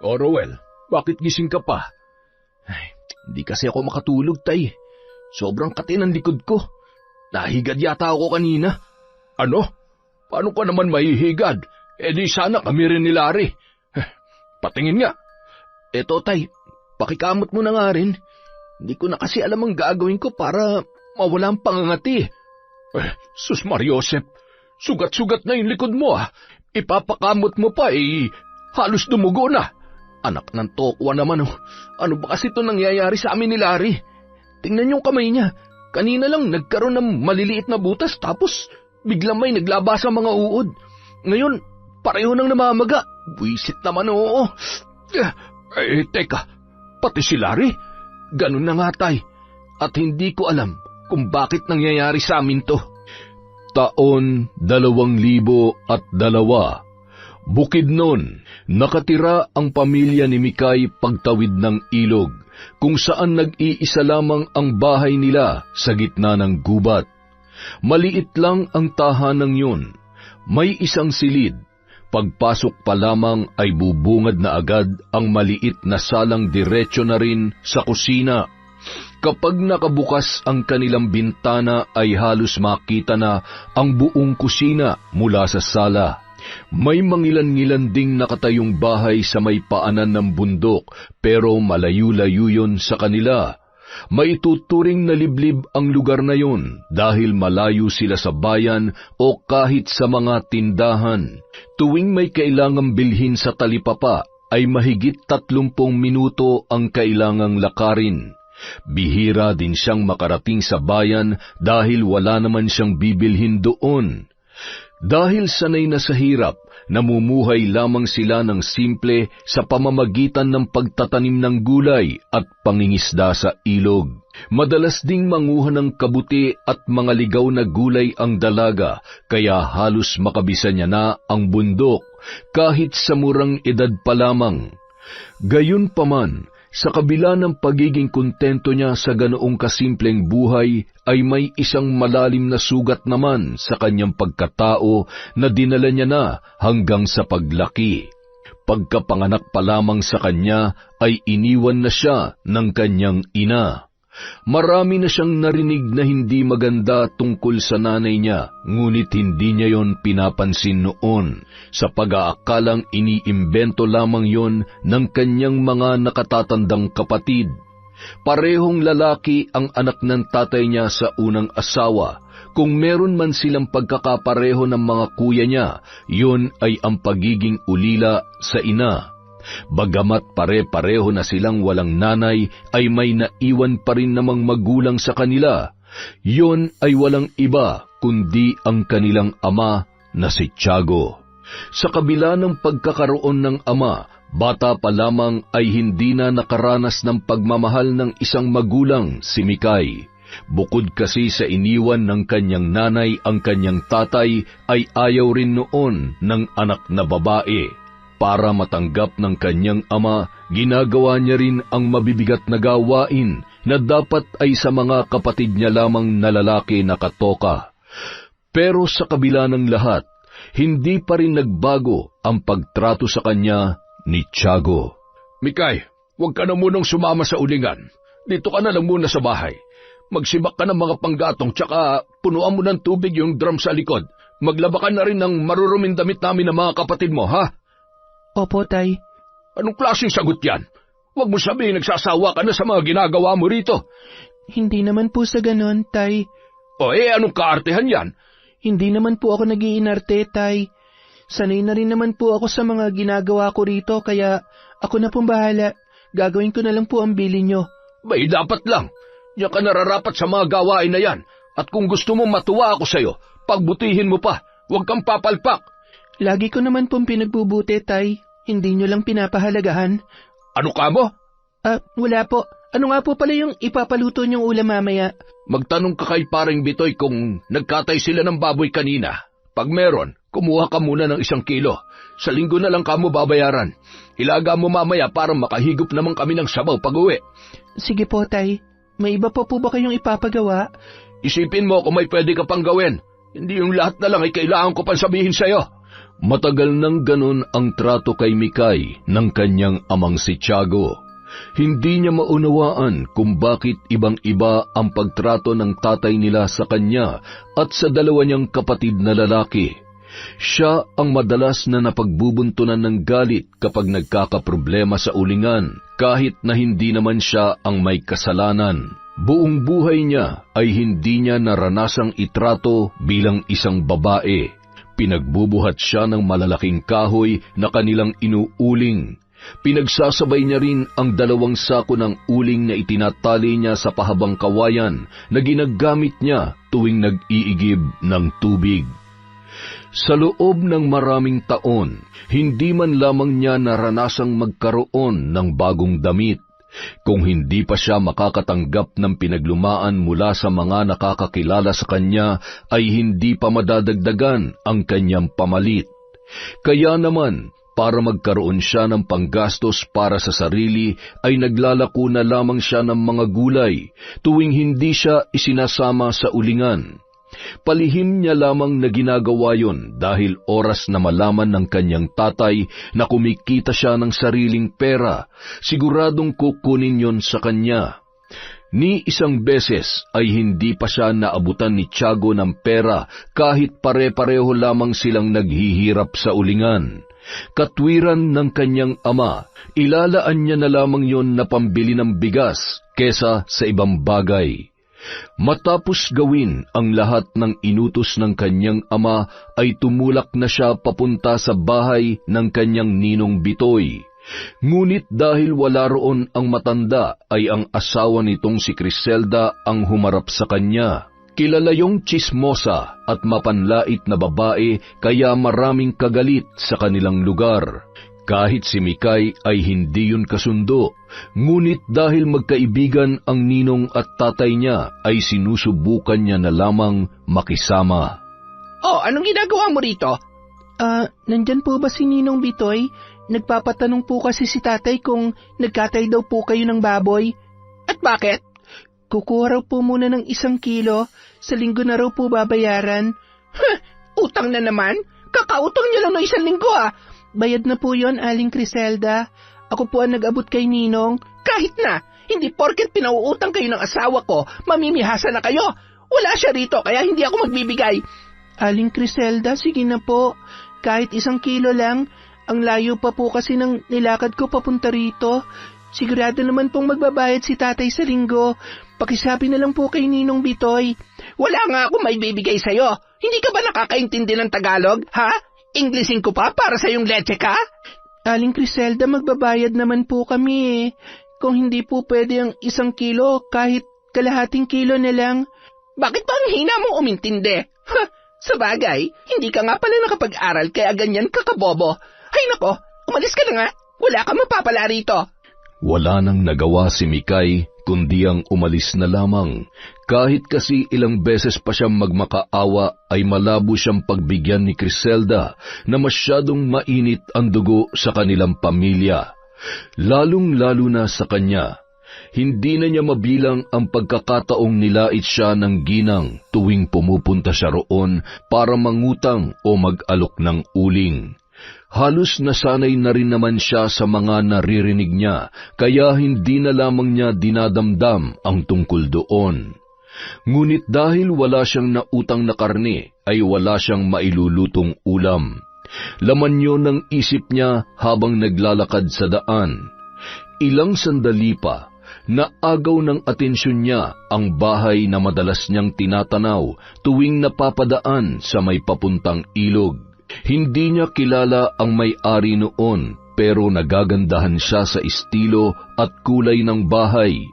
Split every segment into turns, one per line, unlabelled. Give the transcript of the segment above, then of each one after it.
O Roel, bakit gising ka pa?
Ay, hindi kasi ako makatulog, tay. Sobrang kati ng likod ko. Nahigad yata ako kanina.
Ano? Paano ka naman mahihigad? Di sana kami rin ni Larry. Patingin nga.
Eto, tay, pakikamot mo na nga rin. Hindi ko na kasi alam ang gagawin ko para mawala ang pangangati.
Sus Mariosep, sugat-sugat na yung likod mo Ipapakamot mo pa halos dumugo na.
Anak ng tokwa naman Ano ba kasi ito nangyayari sa amin ni Larry? Tingnan yung kamay niya. Kanina lang nagkaroon ng maliliit na butas tapos biglang may naglabas ang mga uod. Ngayon, pareho nang namamaga. Buisit naman
Teka, pati si Larry?
Ganun na nga, tay. At hindi ko alam kung bakit nangyayari sa amin to.
Taon 2002. Bukidnon, nakatira ang pamilya ni Mikay pagtawid ng ilog, kung saan nag-iisa lamang ang bahay nila sa gitna ng gubat. Maliit lang ang tahanang yun. May isang silid. Pagpasok pa lamang ay bubungad na agad ang maliit na salang diretso na rin sa kusina. Kapag nakabukas ang kanilang bintana ay halos makita na ang buong kusina mula sa sala. May mangilan-ngilan ding nakatayong bahay sa may paanan ng bundok, pero malayo-layo yun sa kanila. Maituturing na liblib ang lugar na yun dahil malayo sila sa bayan o kahit sa mga tindahan. Tuwing may kailangang bilhin sa talipapa ay mahigit 30 minuto ang kailangang lakarin. Bihira din siyang makarating sa bayan dahil wala naman siyang bibilhin doon. Dahil sanay na sa hirap, namumuhay lamang sila ng simple sa pamamagitan ng pagtatanim ng gulay at pangingisda sa ilog. Madalas ding manguha ng kabuti at mga ligaw na gulay ang dalaga, kaya halos makabisa niya na ang bundok, kahit sa murang edad pa lamang. Gayunpaman, sa kabila ng pagiging kontento niya sa ganoong kasimpleng buhay, ay may isang malalim na sugat naman sa kanyang pagkatao na dinala niya na hanggang sa paglaki. Pagkapanganak pa lamang sa kanya ay iniwan na siya ng kanyang ina. Marami na siyang narinig na hindi maganda tungkol sa nanay niya, ngunit hindi niya yon pinapansin noon, sa pag-aakalang iniimbento lamang yon ng kanyang mga nakatatandang kapatid. Parehong lalaki ang anak ng tatay niya sa unang asawa. Kung meron man silang pagkakapareho ng mga kuya niya, yon ay ang pagiging ulila sa ina. Bagamat pare-pareho na silang walang nanay, ay may naiwan pa rin namang magulang sa kanila. Yon ay walang iba kundi ang kanilang ama na si Tiago. Sa kabila ng pagkakaroon ng ama, bata pa lamang ay hindi na nakaranas ng pagmamahal ng isang magulang si Mikay. Bukod kasi sa iniwan ng kanyang nanay ang kanyang tatay, ay ayaw rin noon ng anak na babae. Para matanggap ng kanyang ama, ginagawa niya rin ang mabibigat na gawain na dapat ay sa mga kapatid niya lamang na lalaki na katoka. Pero sa kabila ng lahat, hindi pa rin nagbago ang pagtrato sa kanya ni Tiago.
Mikay, huwag ka na munang sumama sa ulingan. Dito ka na lang muna sa bahay. Magsibak ka ng mga panggatong tsaka punuan mo ng tubig yung drum sa likod. Maglaba ka na rin ng maruruming damit namin ng mga kapatid mo, ha?
Opo, tay.
Anong klaseng sagot yan? Huwag mo sabihin nagsasawa ka na sa mga ginagawa mo rito.
Hindi naman po sa ganon, tay.
Anong kaartehan yan?
Hindi naman po ako nag-iinarte, tay. Sanay na rin naman po ako sa mga ginagawa ko rito, kaya ako na pong bahala. Gagawin ko na lang po ang bilin nyo.
Dapat lang. Diyan ka nararapat sa mga gawain na yan. At kung gusto mo matuwa ako sa'yo, pagbutihin mo pa. Huwag kang papalpak.
Lagi ko naman pong pinagbubuti, tay. Hindi nyo lang pinapahalagahan.
Ano ka mo?
Wala po. Ano nga po pala yung ipapaluto nyong ulam mamaya?
Magtanong ka kay paring Bitoy kung nagkatay sila ng baboy kanina. Pag meron, kumuha ka muna ng 1 kilo. Sa linggo na lang kamo babayaran. Ilaga mo mamaya para makahigop naman kami ng sabaw pag-uwi.
Sige po, tay. May iba pa po ba kayong ipapagawa?
Isipin mo kung may pwede ka pang gawin. Hindi yung lahat na lang ay kailangan ko pang sabihin sa'yo.
Matagal nang ganon ang trato kay Mikay ng kanyang amang si Tiago. Hindi niya maunawaan kung bakit ibang-iba ang pagtrato ng tatay nila sa kanya at sa dalawa niyang kapatid na lalaki. Siya ang madalas na napagbubuntunan ng galit kapag nagkakaproblema sa ulingan, kahit na hindi naman siya ang may kasalanan. Buong buhay niya ay hindi niya naranasang itrato bilang isang babae. Pinagbubuhat siya ng malalaking kahoy na kanilang inuuling. Pinagsasabay niya rin ang 2 sako ng uling na itinatali niya sa pahabang kawayan na ginagamit niya tuwing nag-iigib ng tubig. Sa loob ng maraming taon, hindi man lamang niya naranasang magkaroon ng bagong damit. Kung hindi pa siya makakatanggap ng pinaglumaan mula sa mga nakakakilala sa kanya, ay hindi pa madadagdagan ang kanyang pamalit. Kaya naman, para magkaroon siya ng panggastos para sa sarili, ay naglalako na lamang siya ng mga gulay tuwing hindi siya isinasama sa ulingan. Palihim niya lamang na ginagawa yon dahil oras na malaman ng kanyang tatay na kumikita siya ng sariling pera, siguradong kukunin yon sa kanya. Ni isang beses ay hindi pa siya naabutan ni Tiago ng pera kahit pare-pareho lamang silang naghihirap sa ulingan. Katwiran ng kanyang ama, ilalaan niya na lamang yon na pambili ng bigas kesa sa ibang bagay. Matapos gawin ang lahat ng inutos ng kanyang ama, ay tumulak na siya papunta sa bahay ng kanyang ninong Bitoy. Ngunit dahil wala roon ang matanda, ay ang asawa nitong si Criselda ang humarap sa kanya. Kilala yung tsismosa at mapanlait na babae, kaya maraming kagalit sa kanilang lugar. Kahit si Mikay ay hindi yun kasundo, ngunit dahil magkaibigan ang ninong at tatay niya, ay sinusubukan niya na lamang makisama.
Oh, anong ginagawa mo rito?
Nandyan po ba si Ninong Bitoy? Nagpapatanong po kasi si tatay kung nagkatay daw po kayo ng baboy.
At bakit?
Kukuha raw po muna ng 1 kilo, sa linggo na raw po babayaran.
Utang na naman? Kakautang niya lang ng 1 linggo
Bayad na po yon, Aling Criselda. Ako po ang nag-abot kay Ninong.
Kahit na, hindi porket pinauutang kayo ng asawa ko, mamimihasa na kayo. Wala siya rito, kaya hindi ako magbibigay.
Aling Criselda, sige na po. Kahit 1 kilo lang, ang layo pa po kasi ng nilakad ko papunta rito. Sigurado naman pong magbabayad si tatay sa linggo. Pakisabi na lang po kay Ninong Bitoy.
Wala nga ako may bibigay sa'yo. Hindi ka ba nakakaintindi ng Tagalog, ha? Englishin ko pa para sa yung leche ka?
Aling Criselda, magbabayad naman po kami Kung hindi po pwede ang 1 kilo, kahit kalahating kilo na lang.
Bakit pa ang hina mong umintindi? Sa bagay, hindi ka nga pala nakapag-aral kaya ganyan kakabobo. Hay nako, umalis ka na nga. Wala ka mapapala rito.
Wala nang nagawa si Mikay kundi ang umalis na lamang. Kahit kasi ilang beses pa siyang magmakaawa, ay malabo siyang pagbigyan ni Criselda na masyadong mainit ang dugo sa kanilang pamilya. Lalong-lalo na sa kanya. Hindi na niya mabilang ang pagkakataong nilait siya ng ginang tuwing pumupunta siya roon para mangutang o mag-alok ng uling. Halos nasanay na rin naman siya sa mga naririnig niya, kaya hindi na lamang niya dinadamdam ang tungkol doon. Ngunit dahil wala siyang nautang na karne, ay wala siyang mailulutong ulam. Laman yun ng isip niya habang naglalakad sa daan. Ilang sandali pa, naagaw ng atensyon niya ang bahay na madalas niyang tinatanaw tuwing napapadaan sa may papuntang ilog. Hindi niya kilala ang may-ari noon, pero nagagandahan siya sa estilo at kulay ng bahay.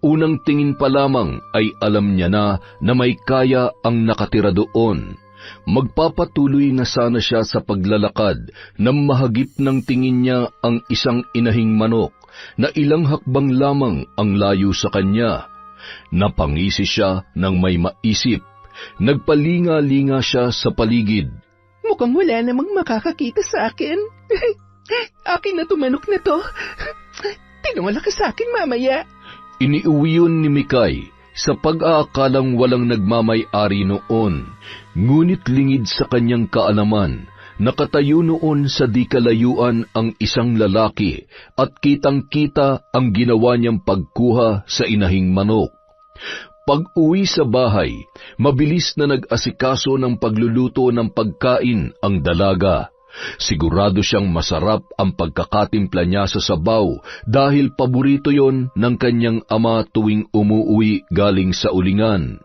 Unang tingin pa lamang ay alam niya na may kaya ang nakatira doon. Magpapatuloy na sana siya sa paglalakad nang mahagip ng tingin niya ang isang inahing manok na ilang hakbang lamang ang layo sa kanya. Napangisi siya ng may maisip. Nagpalinga-linga siya sa paligid.
Mukhang wala namang makakakita sa akin. Akin na tumanok na to. Tinulak ka sa akin mamaya.
Iniuwi yun ni Mikay sa pag-aakalang walang nagmamay-ari noon. Ngunit lingid sa kanyang kaalaman, Nakatayo noon sa di kalayuan ang isang lalaki at kitang-kita ang ginawa niyang pagkuha sa inahing manok. Pag-uwi sa bahay, mabilis na nag-asikaso ng pagluluto ng pagkain ang dalaga. Sigurado siyang masarap ang pagkakatimpla niya sa sabaw dahil paborito yon ng kanyang ama tuwing umuwi galing sa ulingan.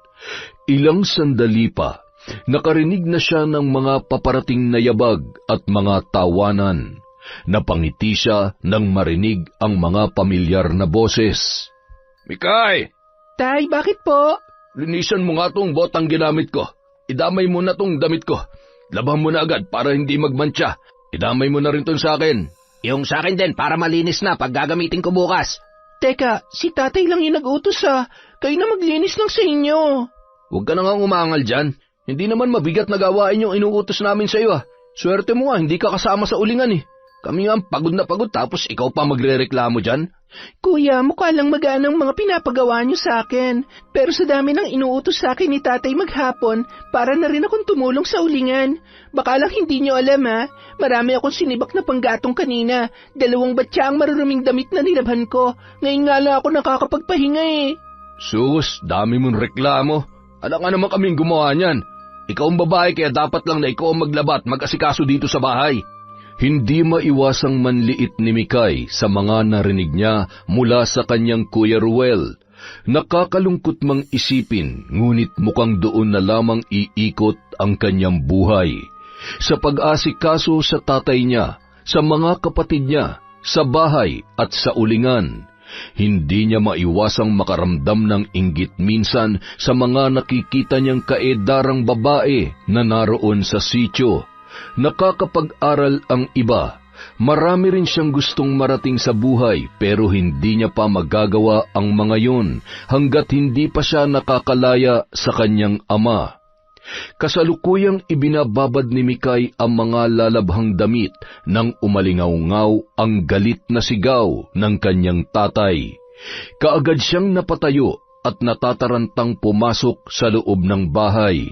Ilang sandali pa, nakarinig na siya ng mga paparating na yabag at mga tawanan. Napangiti siya nang marinig ang mga pamilyar na boses.
Mikay!
Tay, bakit po?
Linisan mo nga tong botang ginamit ko. Idamay mo na tong damit ko. Laban mo na agad para hindi magmantsa. Idamay mo na rin tong sa akin.
Yung sa akin din para malinis na pag gagamitin ko bukas.
Teka, si tatay lang yung nag-utos Kayo na maglinis lang sa inyo.
Huwag ka na nga umangal dyan. Hindi naman mabigat na gawain yung inuutos namin sa iyo. Swerte mo nga, hindi ka kasama sa ulingan eh. Kami nga pagod na pagod tapos ikaw pa magre-reklamo dyan.
Kuya, mukha lang magaan ang mga pinapagawa niyo sa akin. Pero sa dami ng inuutos sa akin ni tatay maghapon, para na rin akong tumulong sa ulingan. Baka lang hindi niyo alam marami akong sinibak na panggatong kanina. 2 batya ang maruruming damit na nilabhan ko. Ngayon nga lang ako nakakapagpahinga eh.
Sus, dami mong reklamo. Alam nga naman kaming gumawa niyan. Ikaw ang babae kaya dapat lang na ikaw ang maglaba at mag-asikaso dito sa bahay.
Hindi maiwasang manliit ni Mikay sa mga narinig niya mula sa kanyang Kuya Ruel. Nakakalungkot mang isipin, ngunit mukhang doon na lamang iikot ang kanyang buhay. Sa pag-asikaso sa tatay niya, sa mga kapatid niya, sa bahay at sa ulingan. Hindi niya maiwasang makaramdam ng inggit minsan sa mga nakikita niyang kaedarang babae na naroon sa sityo. Nakakapag-aral ang iba. Marami rin siyang gustong marating sa buhay pero hindi niya pa magagawa ang mga yon hanggat hindi pa siya nakakalaya sa kanyang ama. Kasalukuyang ibinababad ni Mikay ang mga lalabhang damit nang umalingaw-ngaw ang galit na sigaw ng kanyang tatay. Kaagad siyang napatayo at natatarantang pumasok sa loob ng bahay.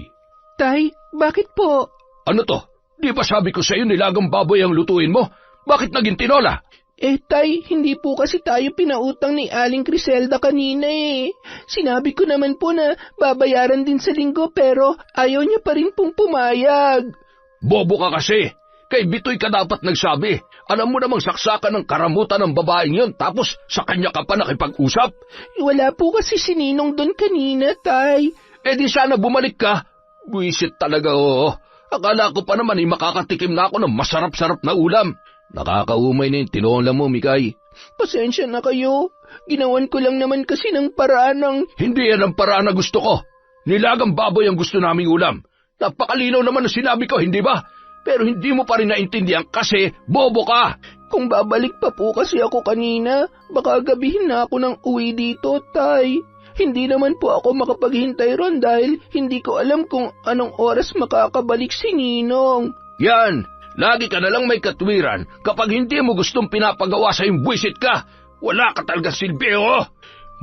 Tay, bakit po?
Ano to? Di ba sabi ko sa iyo nilagang baboy ang lutuin mo? Bakit naging tinola?
Tay, hindi po kasi tayo pinautang ni Aling Criselda kanina eh. Sinabi ko naman po na babayaran din sa linggo pero ayaw niya pa rin pong pumayag.
Bobo ka kasi. Kay Bitoy ka dapat nagsabi. Alam mo namang saksakan ng karamutan ng babaeng yon tapos sa kanya ka pa nakipag-usap?
Wala po kasi si Ninong doon kanina, Tay.
Di sana bumalik ka. Buisit talaga oo. Akala ko pa naman makakatikim na ako ng masarap-sarap na ulam. Nakakaumay na yung tinola mo, Mikay.
Pasensya na kayo. Ginawan ko lang naman kasi ng paraan ng...
Hindi yan ang paraan na gusto ko. Nilagang baboy ang gusto naming ulam. Napakalinaw naman na sinabi ko, hindi ba? Pero hindi mo pa rin naintindihan kasi bobo ka.
Kung babalik pa po kasi ako kanina, baka gabihin na ako ng uwi dito, Tay. Hindi naman po ako makapaghintay ron dahil hindi ko alam kung anong oras makakabalik si Ninong.
Yan! Lagi ka na lang may katwiran kapag hindi mo gustong pinapagawa sa yung buwisit ka. Wala ka talaga silbi, oh!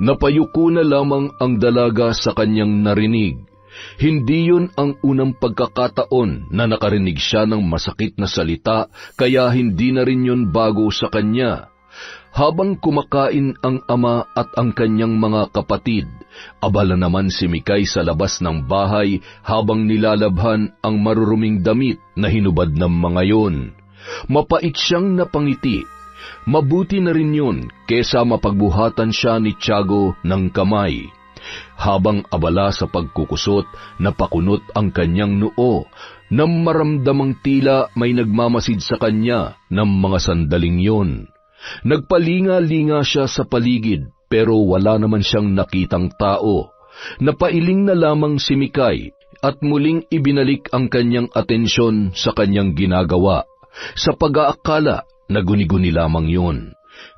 Napayuko na lamang ang dalaga sa kanyang narinig. Hindi yun ang unang pagkakataon na nakarinig siya ng masakit na salita, kaya hindi na rin yun bago sa kanya. Habang kumakain ang ama at ang kanyang mga kapatid, abala naman si Mikay sa labas ng bahay habang nilalabhan ang maruruming damit na hinubad ng mga yon. Mapait siyang napangiti. Mabuti na rin yun kesa mapagbuhatan siya ni Tiago ng kamay. Habang abala sa pagkukusot, napakunot ang kanyang noo nang maramdamang tila may nagmamasid sa kanya ng mga sandaling yon. Nagpalinga-linga siya sa paligid pero wala naman siyang nakitang tao. Napailing na lamang si Mikay at muling ibinalik ang kanyang atensyon sa kanyang ginagawa. Sa pag-aakala, naguni-guni lamang yun.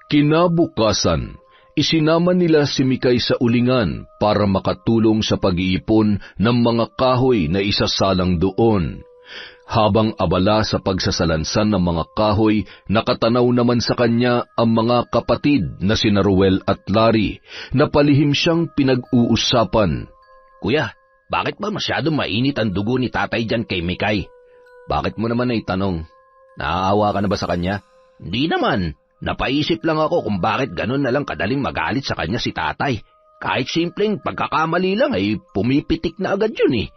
Kinabukasan, isinama nila si Mikay sa ulingan para makatulong sa pag-iipon ng mga kahoy na isasalang doon. Habang abala sa pagsasalansan ng mga kahoy, nakatanaw naman sa kanya ang mga kapatid na sina Ruel at Larry, na palihim siyang pinag-uusapan.
Kuya, bakit ba masyadong mainit ang dugo ni tatay dyan kay Mikay? Bakit mo naman naitanong? Naaawa ka na ba sa kanya? Hindi naman. Napaisip lang ako kung bakit ganun na lang kadaling magalit sa kanya si tatay. Kahit simpleng pagkakamali lang ay pumipitik na agad yun eh.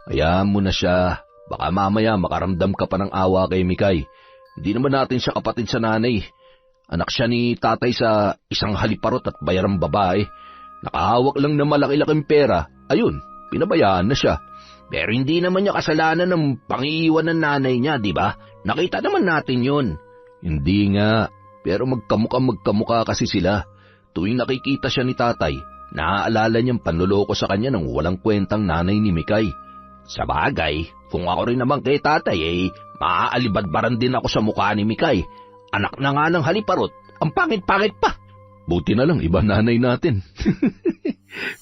Hayaan mo na siya. Baka mamaya makaramdam ka pa ng awa kay Mikay. Hindi naman natin siya kapatid sa nanay. Anak siya ni tatay sa isang haliparot at bayarang babae. Nakahawak lang ng malaki-laking pera. Ayun, pinabayaan na siya. Pero hindi naman niya kasalanan ng pangiiwan ng nanay niya, di ba? Nakita naman natin yun. Hindi nga, pero magkamukha kasi sila. Tuwing nakikita siya ni tatay, naaalala niyang panloloko sa kanya ng walang kwentang nanay ni Mikay. Sa bagay, kung ako rin naman kay tatay maaalibadbaran din ako sa mukha ni Mikay. Anak na nga ng haliparot, ang pangit-pangit pa. Buti na lang, iba nanay natin.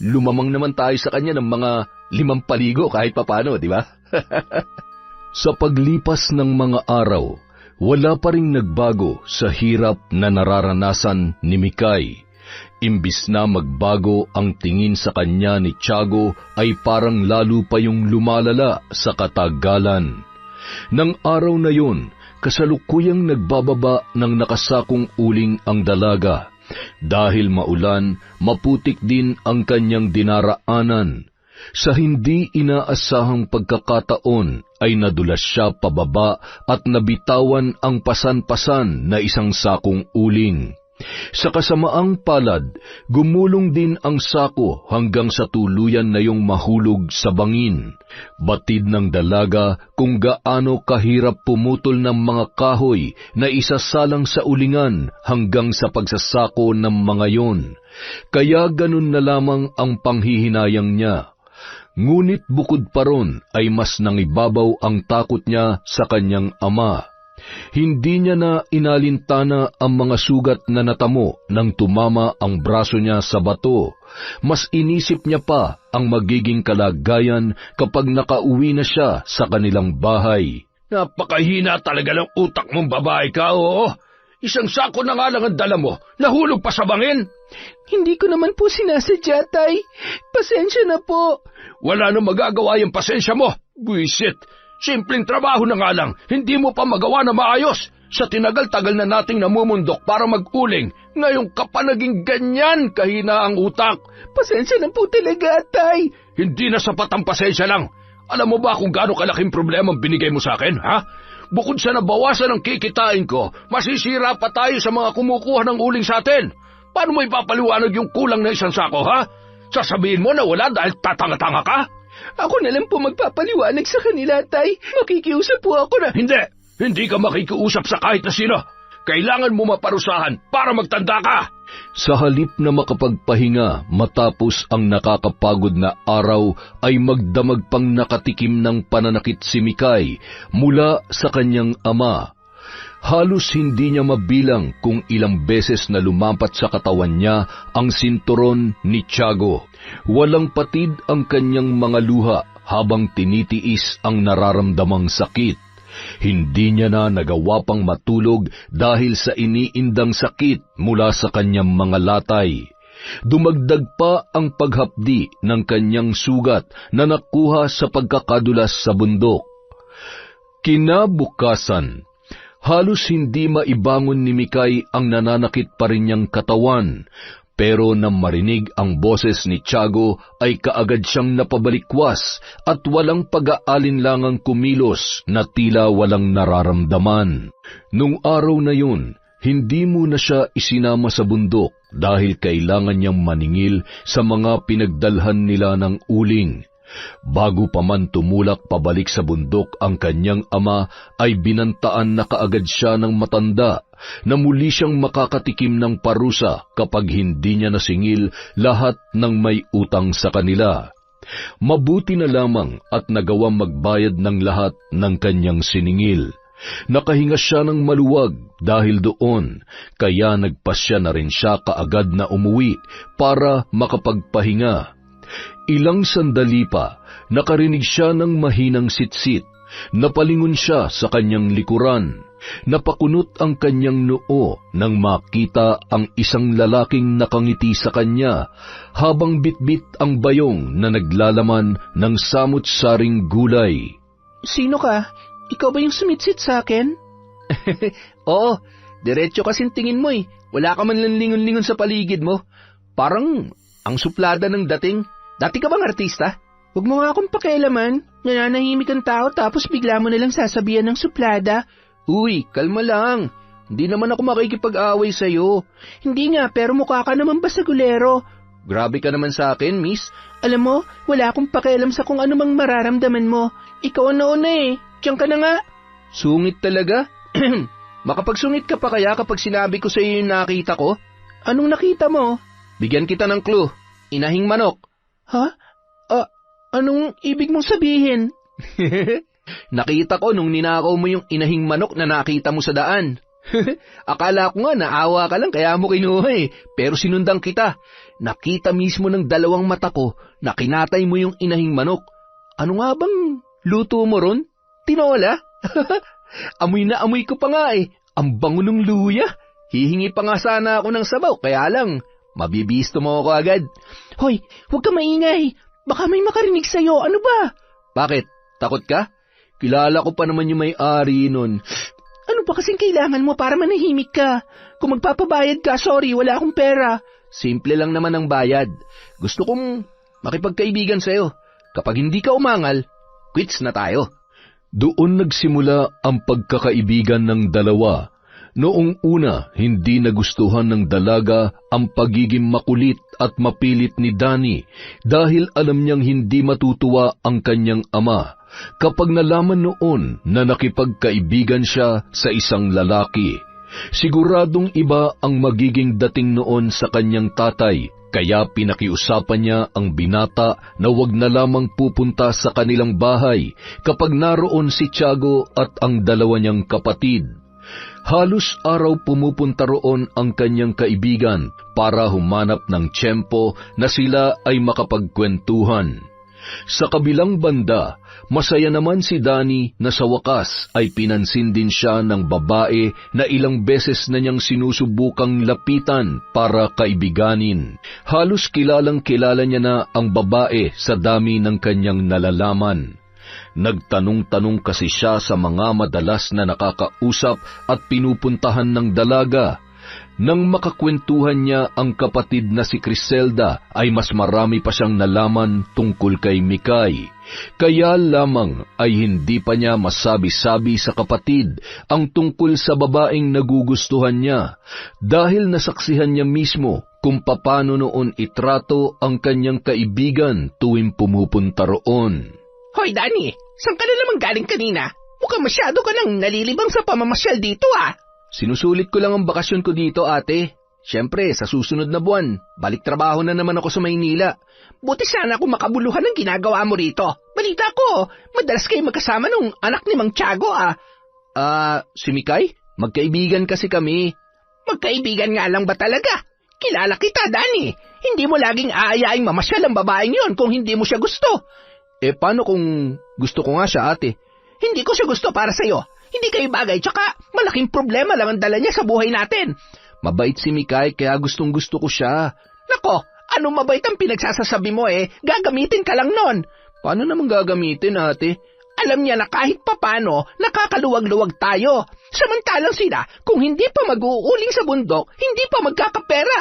Lumamang naman tayo sa kanya ng mga 5 paligo kahit papano, di ba?
Sa paglipas ng mga araw, wala pa ring nagbago sa hirap na nararanasan ni Mikay. Imbis na magbago ang tingin sa kanya ni Tiago ay parang lalo pa yung lumalala sa katagalan. Nang araw na yun, kasalukuyang nagbababa ng nakasakong uling ang dalaga. Dahil maulan, maputik din ang kanyang dinaraanan. Sa hindi inaasahang pagkakataon ay nadulas siya pababa at nabitawan ang pasan-pasan na isang sakong uling. Sa kasamaang palad, gumulong din ang sako hanggang sa tuluyan na yung mahulog sa bangin. Batid ng dalaga kung gaano kahirap pumutol ng mga kahoy na isasalang sa ulingan hanggang sa pagsasako ng mga yon. Kaya ganun na lamang ang panghihinayang niya. Ngunit bukod pa ron ay mas nangibabaw ang takot niya sa kanyang ama. Hindi niya na inalintana ang mga sugat na natamo nang tumama ang braso niya sa bato. Mas inisip niya pa ang magiging kalagayan kapag nakauwi na siya sa kanilang bahay.
Napakahina talaga ng utak mong babae ka, oo. Isang sako na nga lang ang dala mo, nahulog pa sa bangin.
Hindi ko naman po sinasadya, tay. Pasensya na po.
Wala nang magagawa yung pasensya mo. Buisit. Simpleng trabaho na nga lang, hindi mo pa magawa na maayos. Sa tinagal-tagal na nating namumundok para mag-uling, ngayon ka pa naging ganyan kahina ang utak.
Pasensya na po talaga, tay.
Hindi na sapat ang pasensya lang. Alam mo ba kung gaano kalaking problema ang binigay mo sa akin, ha? Bukod sa nabawasan ng kikitain ko, masisira pa tayo sa mga kumukuha ng uling sa atin. Paano mo ipapaliwanag yung kulang na isang sako, ha? Sasabihin mo na wala dahil tatanga-tanga ka?
Ako na lang po magpapaliwanag sa kanila, tay. Makikiusap po ako na...
Hindi ka makikiusap sa kahit na sino. Kailangan mo maparusahan para magtanda ka.
Sa halip na makapagpahinga matapos ang nakakapagod na araw, ay magdamag pang nakatikim ng pananakit si Mikay mula sa kanyang ama. Halos hindi niya mabilang kung ilang beses na lumampat sa katawan niya ang sinturon ni Tiago. Walang patid ang kanyang mga luha habang tinitiis ang nararamdamang sakit. Hindi niya na nagawa pang matulog dahil sa iniindang sakit mula sa kanyang mga latay. Dumagdag pa ang paghapdi ng kanyang sugat na nakuha sa pagkakadulas sa bundok. Kinabukasan, halos hindi maibangon ni Mikay ang nananakit pa rin niyang katawan, pero nang marinig ang boses ni Tiago ay kaagad siyang napabalikwas at walang pag-aalinlangang kumilos na tila walang nararamdaman. Nung araw na yun, hindi muna siya isinama sa bundok dahil kailangan niyang maningil sa mga pinagdalhan nila ng uling. Bago pa man tumulak pabalik sa bundok ang kanyang ama, ay binantaan na kaagad siya ng matanda na muli siyang makakatikim ng parusa kapag hindi niya nasingil lahat ng may utang sa kanila. Mabuti na lamang at nagawang magbayad ng lahat ng kanyang siningil. Nakahinga siya ng maluwag dahil doon, kaya nagpasya na rin siya kaagad na umuwi para makapagpahinga. Ilang sandali pa, nakarinig siya ng mahinang sitsit. Napalingon siya sa kanyang likuran. Napakunot ang kanyang noo nang makita ang isang lalaking nakangiti sa kanya habang bitbit ang bayong na naglalaman ng samut-saring gulay.
Sino ka? ikaw ba yung sumitsit sa akin?
Oo, diretso kasing tingin mo eh. Wala ka man lang lingon-lingon sa paligid mo. Parang ang suplada ng dating. Dati ka bang artista?
Huwag mo nga akong pakialaman. Nananahimik ang tao tapos bigla mo nalang sasabihan ng suplada.
Uy, kalma lang. Hindi naman ako makikipag-away sa'yo.
Hindi nga, pero mukha ka naman basagulero.
Grabe ka naman sa akin, miss.
Alam mo, wala akong pakialam sa kung ano mang mararamdaman mo. Ikaw ang nauna eh. Diyan ka na nga.
Sungit talaga? Makapagsungit ka pa kaya kapag sinabi ko sa'yo yung nakita ko?
Anong nakita mo?
Bigyan kita ng clue. Inahing manok.
Ha? Anong ibig mong sabihin?
Nakita ko nung ninakaw mo yung inahing manok na nakita mo sa daan. Akala ko nga naawa ka lang kaya mo kinuha eh. Pero sinundan kita. Nakita mismo ng dalawang mata ko na kinatay mo yung inahing manok. Ano nga bang luto mo ron? Tinola? Amoy na amoy ko pa nga eh. Ang bango ng luya. Hihingi pa nga sana ako ng sabaw kaya lang mabibisto mo ako agad.
Hoy, huwag ka maingay. Baka may makarinig sa'yo. Ano ba?
Bakit? Takot ka? Kilala ko pa naman yung may-ari nun.
Ano ba kasing kailangan mo para manahimik ka? Kung magpapabayad ka, sorry, wala akong pera.
Simple lang naman ang bayad. Gusto kong makipagkaibigan sa'yo. Kapag hindi ka umangal, quits na tayo.
Doon nagsimula ang pagkakaibigan ng dalawa. Noong una, hindi nagustuhan ng dalaga ang pagiging makulit at mapilit ni Danny dahil alam niyang hindi matutuwa ang kanyang ama kapag nalaman noon na nakipagkaibigan siya sa isang lalaki. Siguradong iba ang magiging dating noon sa kanyang tatay, kaya pinakiusapan niya ang binata na wag na lamang pupunta sa kanilang bahay kapag naroon si Tiago at ang dalawa niyang kapatid. Halos araw pumupunta roon ang kanyang kaibigan para humanap ng tiyempo na sila ay makapagkwentuhan. Sa kabilang banda, masaya naman si Danny na sa wakas ay pinansin din siya ng babae na ilang beses na niyang sinusubukang lapitan para kaibiganin. Halos kilalang-kilala niya na ang babae sa dami ng kanyang nalalaman. Nagtanong-tanong kasi siya sa mga madalas na nakakausap at pinupuntahan ng dalaga. Nang makakwentuhan niya ang kapatid na si Criselda ay mas marami pa siyang nalaman tungkol kay Mikay. Kaya lamang ay hindi pa niya masabi-sabi sa kapatid ang tungkol sa babaeng nagugustuhan niya dahil nasaksihan niya mismo kung paano noon itrato ang kanyang kaibigan tuwing pumupunta roon.
Hoy, Danny! Saan ka na naman galing kanina? Mukhang masyado ka nang nalilibang sa pamamasyal dito ah!
Sinusulit ko lang ang bakasyon ko dito, ate. Siyempre, sa susunod na buwan, balik trabaho na naman ako sa Maynila.
Buti sana kung makabuluhan ang ginagawa mo rito. Balita ko, madalas kayo magkasama nung anak ni Mang Tiago ah.
Si Mikay? Magkaibigan kasi kami.
Magkaibigan nga lang ba talaga? Kilala kita, Danny. Hindi mo laging aayaing mamasyal ang babaeng yon kung hindi mo siya gusto.
Paano kung gusto ko nga siya, ate?
Hindi ko siya gusto para sa'yo. Hindi kayo bagay, tsaka malaking problema lang ang dala niya sa buhay natin.
Mabait si Mikay, kaya gustong-gusto ko siya.
Nako, anong mabait ang pinagsasasabi mo Gagamitin ka lang nun.
Paano naman gagamitin, ate?
Alam niya na kahit papano, nakakaluwag-luwag tayo. Samantalang sila, kung hindi pa mag-uuling sa bundok, hindi pa magkakapera.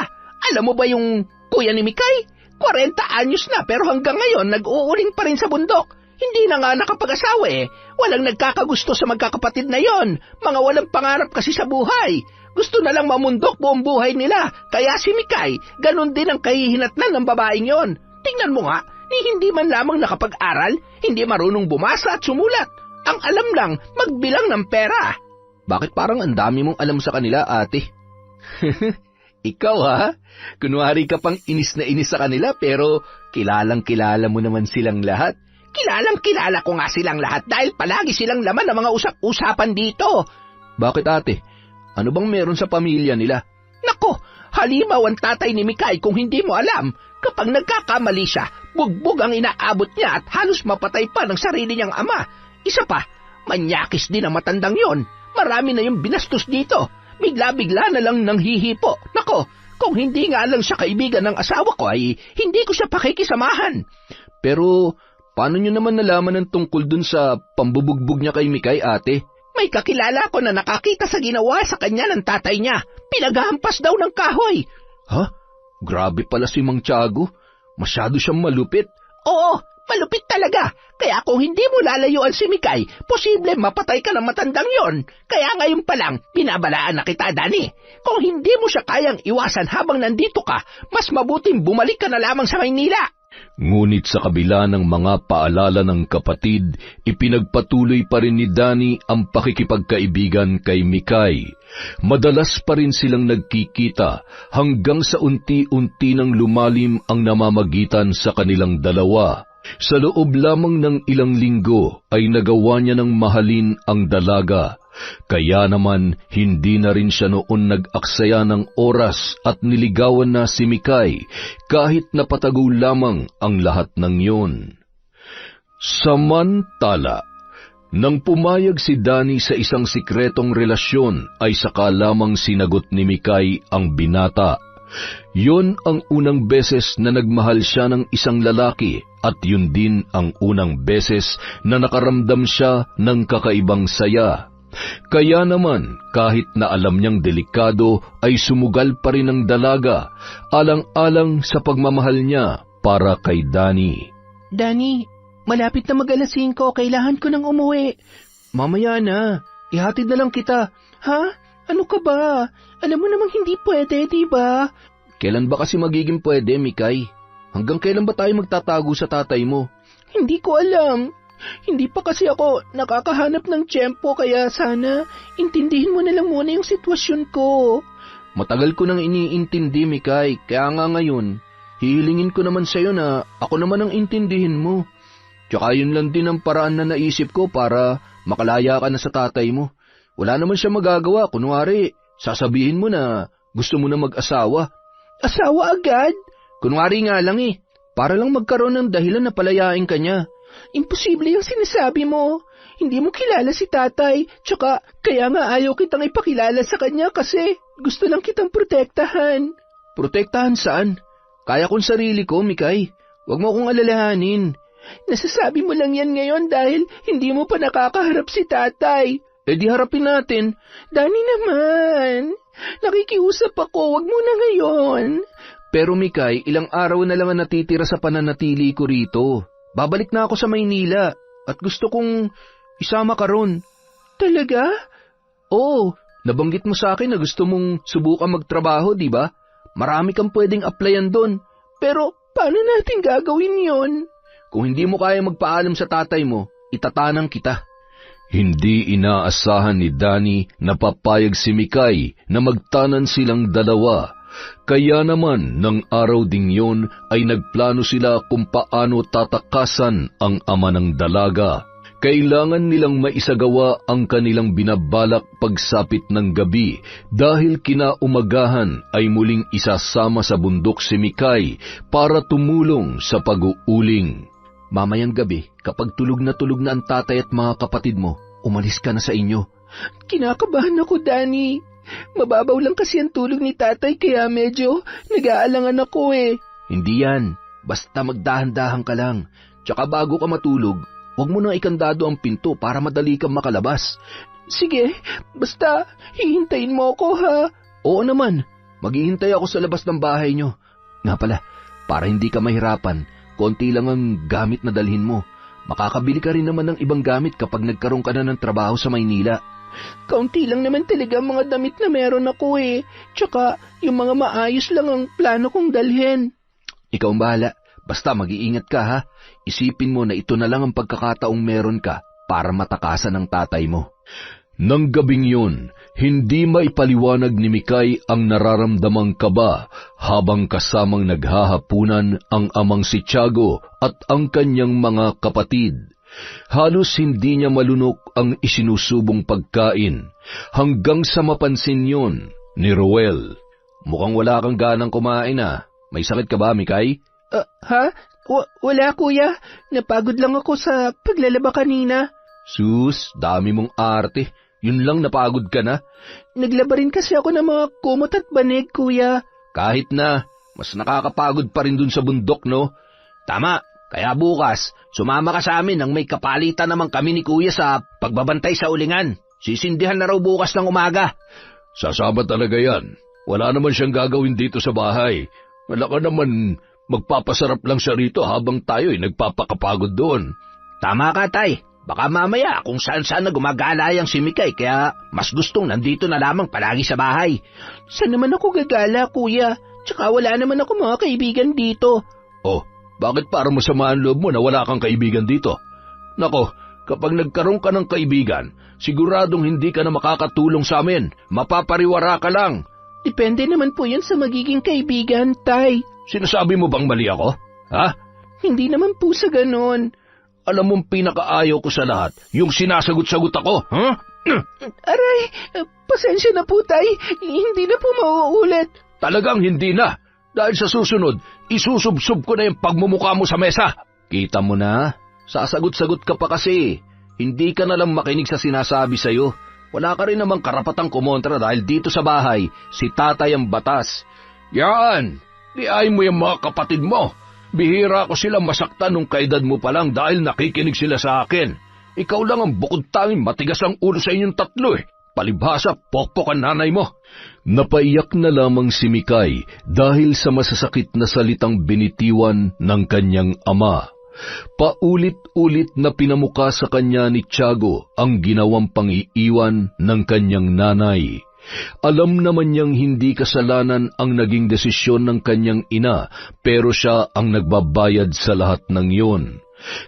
Alam mo ba yung kuya ni Mikay? 40 anyos na pero hanggang ngayon nag-uuling pa rin sa bundok. Hindi na nga nakapag-asawa Walang nagkakagusto sa magkakapatid na yon. Mga walang pangarap kasi sa buhay. Gusto na lang mamundok buong buhay nila. Kaya si Mikay, ganun din ang kahihinatnan ng babaeng yon. Tingnan mo nga, hindi man lamang nakapag-aral, hindi marunong bumasa at sumulat. Ang alam lang, magbilang ng pera.
Bakit parang ang dami mong alam sa kanila, ate? Ikaw ha? Kunwari ka pang inis na inis sa kanila pero kilalang-kilala mo naman silang lahat.
Kilalang-kilala ko nga silang lahat dahil palagi silang laman ng mga usap-usapan dito.
Bakit ate? Ano bang meron sa pamilya nila?
Nako, halimaw ang tatay ni Mikay kung hindi mo alam. Kapag nagkakamali siya, bugbog ang inaabot niya at halos mapatay pa ng sarili niyang ama. Isa pa, manyakis din ang matandang yon. Marami na yung binastos dito. Bigla-bigla na lang nang hihipo. Nako, kung hindi nga lang siya kaibigan ng asawa ko ay hindi ko siya pakikisamahan.
Pero Paano nyo naman nalaman ng tungkol dun sa pambubugbog niya kay Mikay, ate?
May kakilala ko na nakakita sa ginawa sa kanya ng tatay niya. Pinaghahampas daw ng kahoy.
Ha? Grabe pala si Mang Tiago. Masyado siyang malupit.
Oo, malupit talaga. Kaya kung hindi mo lalayuan si Mikay, posible mapatay ka ng matandang yon. Kaya ngayon pa lang, binabalaan na kita, Dani. Kung hindi mo siya kayang iwasan habang nandito ka, mas mabuting bumalik ka na lamang sa Maynila.
Ngunit sa kabila ng mga paalala ng kapatid, ipinagpatuloy pa rin ni Dani ang pakikipagkaibigan kay Mikay. Madalas pa rin silang nagkikita hanggang sa unti-unti nang lumalim ang namamagitan sa kanilang dalawa. Sa loob lamang ng ilang linggo ay nagawa niya ng mahalin ang dalaga. Kaya naman hindi na rin siya noon nag-aksaya ng oras at niligawan na si Mikay kahit napatago lamang ang lahat ng yun. Samantala, nang pumayag si Dani sa isang sikretong relasyon ay saka lamang sinagot ni Mikay ang binata. Yun ang unang beses na nagmahal siya ng isang lalaki at yun din ang unang beses na nakaramdam siya ng kakaibang saya. Kaya naman, kahit na alam niyang delikado, ay sumugal pa rin ang dalaga, alang-alang sa pagmamahal niya para kay Dani.
Dani, malapit na mag-alas 5, kailangan ko nang umuwi.
Mamaya na, ihatid na lang kita.
Ha? Ano ka ba? Alam mo namang hindi pwede, di ba?
Kailan ba kasi magiging pwede, Mikay? Hanggang kailan ba tayo magtatago sa tatay mo?
Hindi ko alam. Hindi pa kasi ako nakakahanap ng tiyempo kaya sana intindihin mo na lang muna yung sitwasyon ko.
Matagal ko nang iniintindi, Mikay, kaya nga ngayon, hihilingin ko naman sa'yo na ako naman ang intindihin mo. Tsaka yun lang din ang paraan na naisip ko para makalaya ka na sa tatay mo. Wala naman siya magagawa, kunwari, sasabihin mo na gusto mo na mag-asawa.
Asawa agad?
Kunwari nga lang para lang magkaroon ng dahilan na palayain ka niya.
Imposible yung sinasabi mo. Hindi mo kilala si tatay, tsaka kaya nga ayaw kitang ipakilala sa kanya kasi gusto lang kitang protektahan.
Protektahan saan? Kaya kong sarili ko, Mikay. Huwag mo akong alalahanin.
Nasasabi mo lang yan ngayon dahil hindi mo pa nakakaharap si tatay.
Di harapin natin.
Dani naman, nakikiusap ako, wag mo na ngayon.
Pero Mikay, ilang araw na lang ang natitira sa pananatili ko rito. Babalik na ako sa Maynila at gusto kong isama ka ron.
Talaga?
Oo, nabanggit mo sa akin na gusto mong subukan magtrabaho, di ba? Marami kang pwedeng applyan doon.
Pero paano natin gagawin yon?
Kung hindi mo kaya magpaalam sa tatay mo, itatanang kita.
Hindi inaasahan ni Dani na papayag si Mikay na magtanan silang dalawa. Kaya naman, ng araw ding yun ay nagplano sila kung paano tatakasan ang ama ng dalaga. Kailangan nilang maisagawa ang kanilang binabalak pagsapit ng gabi dahil kinaumagahan ay muling isasama sa bundok si Mikay para tumulong sa pag-uuling.
Mamayang gabi, kapag tulog na ang tatay at mga kapatid mo, umalis ka na sa inyo.
Kinakabahan ako, Dani. Mababaw lang kasi ang tulog ni tatay kaya medyo nag-aalangan ako
Hindi yan. Basta magdahan-dahan ka lang. Tsaka bago ka matulog, huwag mo nang ikandado ang pinto para madali kang makalabas.
Sige, basta hihintayin mo ako, ha?
Oo naman. Maghihintay ako sa labas ng bahay nyo. Nga pala, para hindi ka mahirapan, konti lang ang gamit na dalhin mo. Makakabili ka rin naman ng ibang gamit kapag nagkaroon ka na ng trabaho sa Maynila.
Kaunti lang naman talaga ang mga damit na meron ako Tsaka yung mga maayos lang ang plano kong dalhin.
Ikaw ang bahala. Basta mag-iingat ka, ha? Isipin mo na ito na lang ang pagkakataong meron ka para matakasan ng tatay mo.
Nang gabing yun, hindi maipaliwanag ni Mikay ang nararamdamang kaba habang kasamang naghahapunan ang amang si Tiago at ang kanyang mga kapatid. Halos hindi niya malunok ang isinusubong pagkain hanggang sa mapansin yun ni Roel.
Mukhang wala kang ganang kumain May sakit ka ba, Mikay?
Ha? Wala, kuya. Napagod lang ako sa paglalaba kanina.
Sus, dami mong arte. Yun lang napagod ka na.
Naglaba rin kasi ako ng mga kumot at banig, kuya.
Kahit na, mas nakakapagod pa rin dun sa bundok, no? Tama, Kaya bukas, sumama ka sa amin nang may kapalitan naman kami ni Kuya sa pagbabantay sa ulingan. Sisindihan na raw bukas ng umaga.
Sasama talaga yan. Wala naman siyang gagawin dito sa bahay. Wala ka naman magpapasarap lang siya rito habang tayo'y nagpapakapagod doon.
Tama ka, Tay. Baka mamaya kung saan-saan na gumagalayang si Mikay, kaya mas gustong nandito na lamang palagi sa bahay.
Saan naman ako gagala, Kuya? Tsaka wala naman ako mga kaibigan dito.
Oh, bakit para masama ang loob mo na wala kang kaibigan dito? Nako, kapag nagkaroon ka ng kaibigan, siguradong hindi ka na makakatulong sa amin. Mapapariwara ka lang.
Depende naman po yan sa magiging kaibigan, Tay.
Sinasabi mo bang mali ako? Ha?
Hindi naman po sa ganon.
Alam mong pinakaayaw ko sa lahat, yung sinasagot-sagot ako, ha?
Aray, pasensya na po, Tay. Hindi na po mauulit.
Talagang hindi na. Dahil sa susunod, isusubsob ko na yung pagmumukha mo sa mesa.
Kita mo na, sasagot-sagot ka pa kasi. Hindi ka na lang makinig sa sinasabi sa'yo. Wala ka rin namang karapatang kumontra dahil dito sa bahay, si tatay ang batas.
Yan, liay mo yung mga kapatid mo. Bihira ko silang masaktan nung kaedad mo pa lang dahil nakikinig sila sa akin. Ikaw lang ang bukod tanging matigas ang ulo sa inyong tatlo eh. Palibhasa, pokpok ang nanay mo.
Napaiyak na lamang si Mikay dahil sa masasakit na salitang binitiwan ng kanyang ama. Paulit-ulit na pinamuka sa kanya ni Tiago ang ginawang pang-iiwan ng kanyang nanay. Alam naman niyang hindi kasalanan ang naging desisyon ng kanyang ina, pero siya ang nagbabayad sa lahat ng iyon.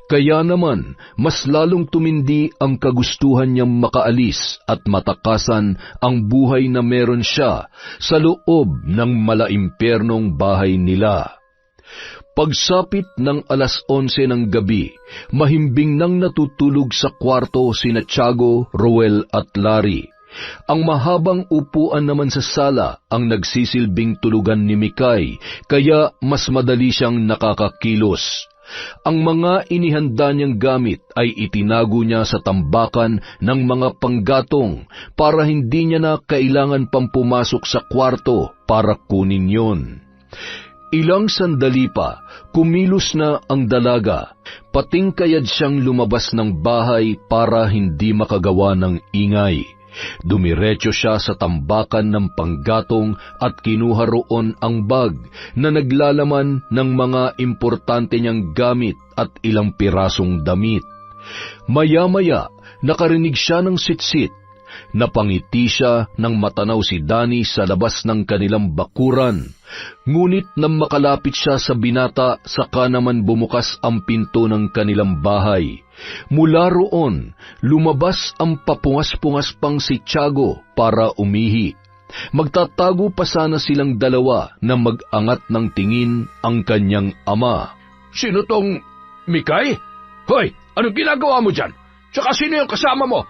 Kaya naman, mas lalong tumindi ang kagustuhan niyang makaalis at matakasan ang buhay na meron siya sa loob ng malaimpyernong bahay nila. Pagsapit ng 11:00 ng gabi, mahimbing nang natutulog sa kwarto sina Tiago, Roel at Larry. Ang mahabang upuan naman sa sala ang nagsisilbing tulugan ni Mikay, kaya mas madali siyang nakakakilos. Ang mga inihanda niyang gamit ay itinago niya sa tambakan ng mga panggatong para hindi niya na kailangan pang pumasok sa kwarto para kunin yon. Ilang sandali pa, kumilos na ang dalaga, patingkayad siyang lumabas ng bahay para hindi makagawa ng ingay. Dumiretso siya sa tambakan ng panggatong at kinuha roon ang bag na naglalaman ng mga importante niyang gamit at ilang pirasong damit. Maya-maya, nakarinig siya ng sitsit. Napangiti siya nang matanaw si Danny sa labas ng kanilang bakuran. Ngunit nang makalapit siya sa binata, saka naman bumukas ang pinto ng kanilang bahay. Mula roon, lumabas ang papungas-pungas pang si Tiago para umihi. Magtatago pa sana silang dalawa na mag-angat ng tingin ang kanyang ama.
Sino tong Mikay? Hoy, anong ginagawa mo dyan? Tsaka sino yung kasama mo?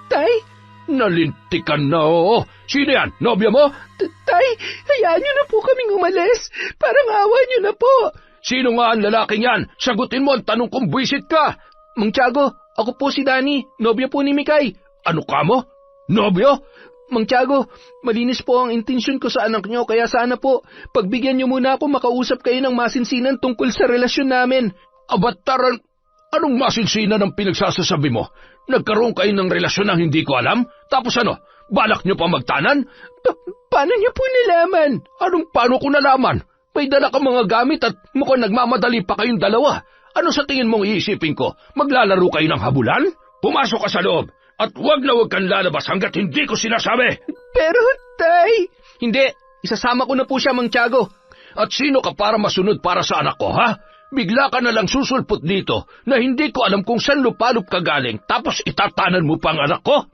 Tay?
Nalintikan na, oo. Sino yan? Nobya mo?
Tay, hayaan niyo na po kaming umalis. Parang awa niyo na po.
Sino nga ang lalaking yan? Sagutin mo ang tanong kung buwisit ka.
Mang Tiago, ako po si Danny, nobya po ni Mikay.
Ano ka mo? Nobyo?
Mang Tiago, malinis po ang intensyon ko sa anak niyo, kaya sana po, pagbigyan niyo muna ako makausap kayo ng masinsinan tungkol sa relasyon namin.
Abataran, anong masinsinan ang pinagsasasabi mo? Nagkaroon kayo ng relasyon na hindi ko alam? Tapos ano, balak niyo pa magtanan?
Paano niyo po nalaman?
Anong paano ko nalaman? May dala ka mga gamit at mukhang nagmamadali pa kayong dalawa. Ano sa tingin mong iisipin ko? Maglalaro kayo ng habulan? Pumasok ka sa loob at wag kang lalabas hanggat hindi ko sinasabi.
Pero, Tay...
Hindi, isasama ko na po siya, Mang Tiago.
At sino ka para masunod para sa anak ko, ha? Bigla ka na lang susulpot dito na hindi ko alam kung saan lupalop ka galing tapos itatanan mo pa ang anak ko?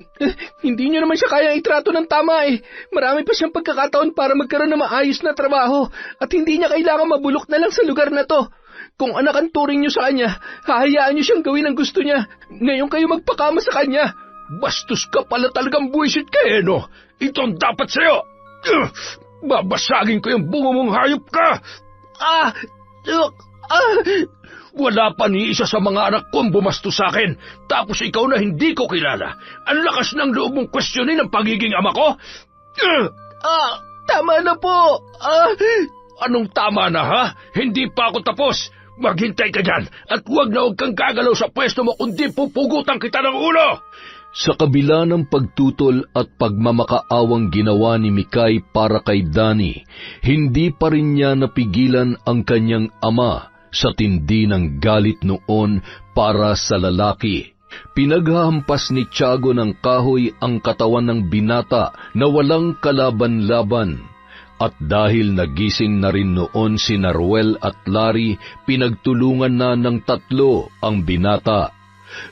Hindi niyo naman siya kaya itrato ng tama eh. Marami pa siyang pagkakataon para magkaroon ng maayos na trabaho at hindi niya kailangan mabulok na lang sa lugar na to. Kung anak ang turing niyo sa kanya, hahayaan niyo siyang gawin ang gusto niya. Ngayon kayo magpakama sa kanya.
Bastos ka pala talagang buwisit ka eh, no? Ito ang dapat sa'yo. Babasagin ko yung bungo mong hayop ka. Wala pa ni isa sa mga anak kong bumastos sa akin, tapos ikaw na hindi ko kilala. Ang lakas ng loob mong kwestiyonin ang pagiging ama ko?
Tama na po.
Anong tama na, ha? Hindi pa ako tapos. Maghintay ka dyan at huwag kang gagalaw sa pwesto mo kundi pupugutan kita ng ulo!
Sa kabila ng pagtutol at pagmamakaawang ginawa ni Mikay para kay Dani, hindi pa rin niya napigilan ang kanyang ama sa tindi ng galit noon para sa lalaki. Pinaghahampas ni Tiago ng kahoy ang katawan ng binata na walang kalaban-laban. At dahil nagising na rin noon si Ruel at Larry, pinagtulungan na ng tatlo ang binata.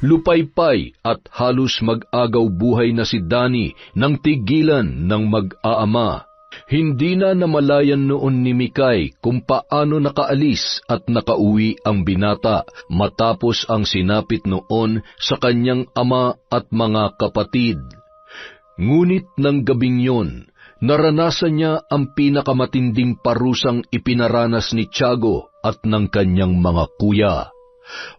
Lupaypay at halos mag-agaw buhay na si Dani nang tigilan ng mag-aama. Hindi na namalayan noon ni Mikay kung paano nakaalis at nakauwi ang binata matapos ang sinapit noon sa kanyang ama at mga kapatid. Ngunit ng gabing yon, naranasan niya ang pinakamatinding parusang ipinaranas ni Tiago at ng kanyang mga kuya.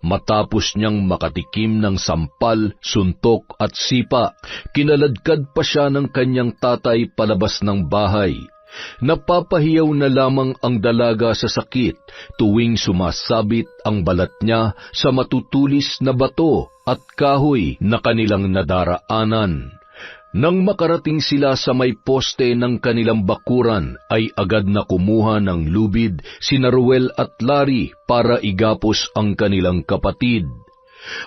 Matapos niyang makatikim ng sampal, suntok at sipa, kinaladkad pa siya ng kanyang tatay palabas ng bahay. Napapahiyaw na lamang ang dalaga sa sakit tuwing sumasabit ang balat niya sa matutulis na bato at kahoy na kanilang nadaraanan. Nang makarating sila sa may poste ng kanilang bakuran, ay agad na kumuha ng lubid si Ruel at Larry para igapos ang kanilang kapatid.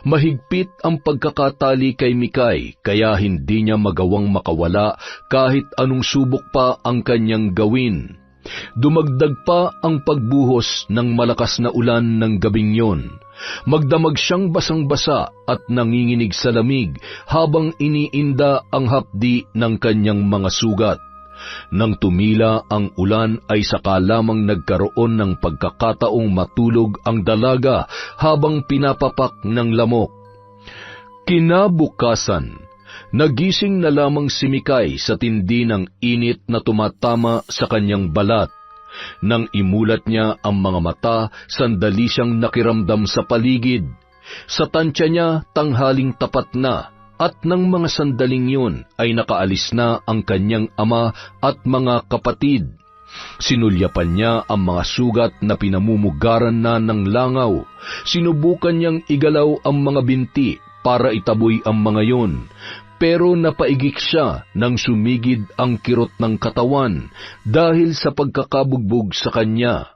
Mahigpit ang pagkakatali kay Mikay, kaya hindi niya magawang makawala kahit anong subok pa ang kanyang gawin. Dumagdag pa ang pagbuhos ng malakas na ulan ng gabing yon. Magdamag siyang basang-basa at nanginginig sa lamig habang iniinda ang hapdi ng kanyang mga sugat. Nang tumila ang ulan ay saka lamang nagkaroon ng pagkakataong matulog ang dalaga habang pinapapak ng lamok. Kinabukasan, nagising na lamang si Mikay sa tindi ng init na tumatama sa kanyang balat. Nang imulat niya ang mga mata, sandali siyang nakiramdam sa paligid. Sa tansya niya, tanghaling tapat na, at nang mga sandaling yun ay nakaalis na ang kanyang ama at mga kapatid. Sinulyapan niya ang mga sugat na pinamumugaran na ng langaw. Sinubukan niyang igalaw ang mga binti para itaboy ang mga yun. Pero napaigik siya nang sumigid ang kirot ng katawan dahil sa pagkakabugbog sa kanya.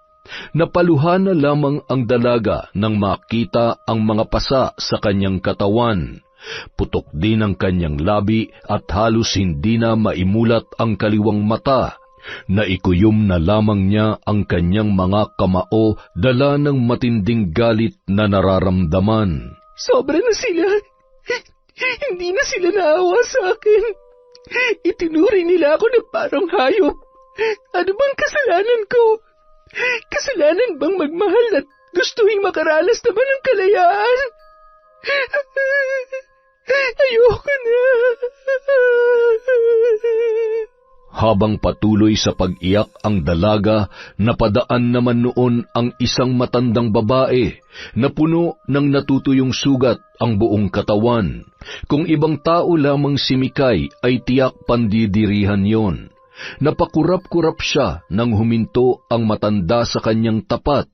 Napaluhan na lamang ang dalaga nang makita ang mga pasa sa kanyang katawan. Putok din ang kanyang labi at halos hindi na maimulat ang kaliwang mata. Naikuyom na lamang niya ang kanyang mga kamao dala ng matinding galit na nararamdaman.
Sobra na sila. Hindi na sila naawa sa akin. Itinuri nila ako na parang hayop. Ano bang kasalanan ko? Kasalanan bang magmahal at gustuing makaranas naman ng kalayaan? Ayoko na.
Habang patuloy sa pag-iyak ang dalaga, napadaan naman noon ang isang matandang babae na puno ng natutuyong sugat ang buong katawan. Kung ibang tao lamang si Mikay ay tiyak pandidirihan yon. Napakurap-kurap siya nang huminto ang matanda sa kanyang tapat.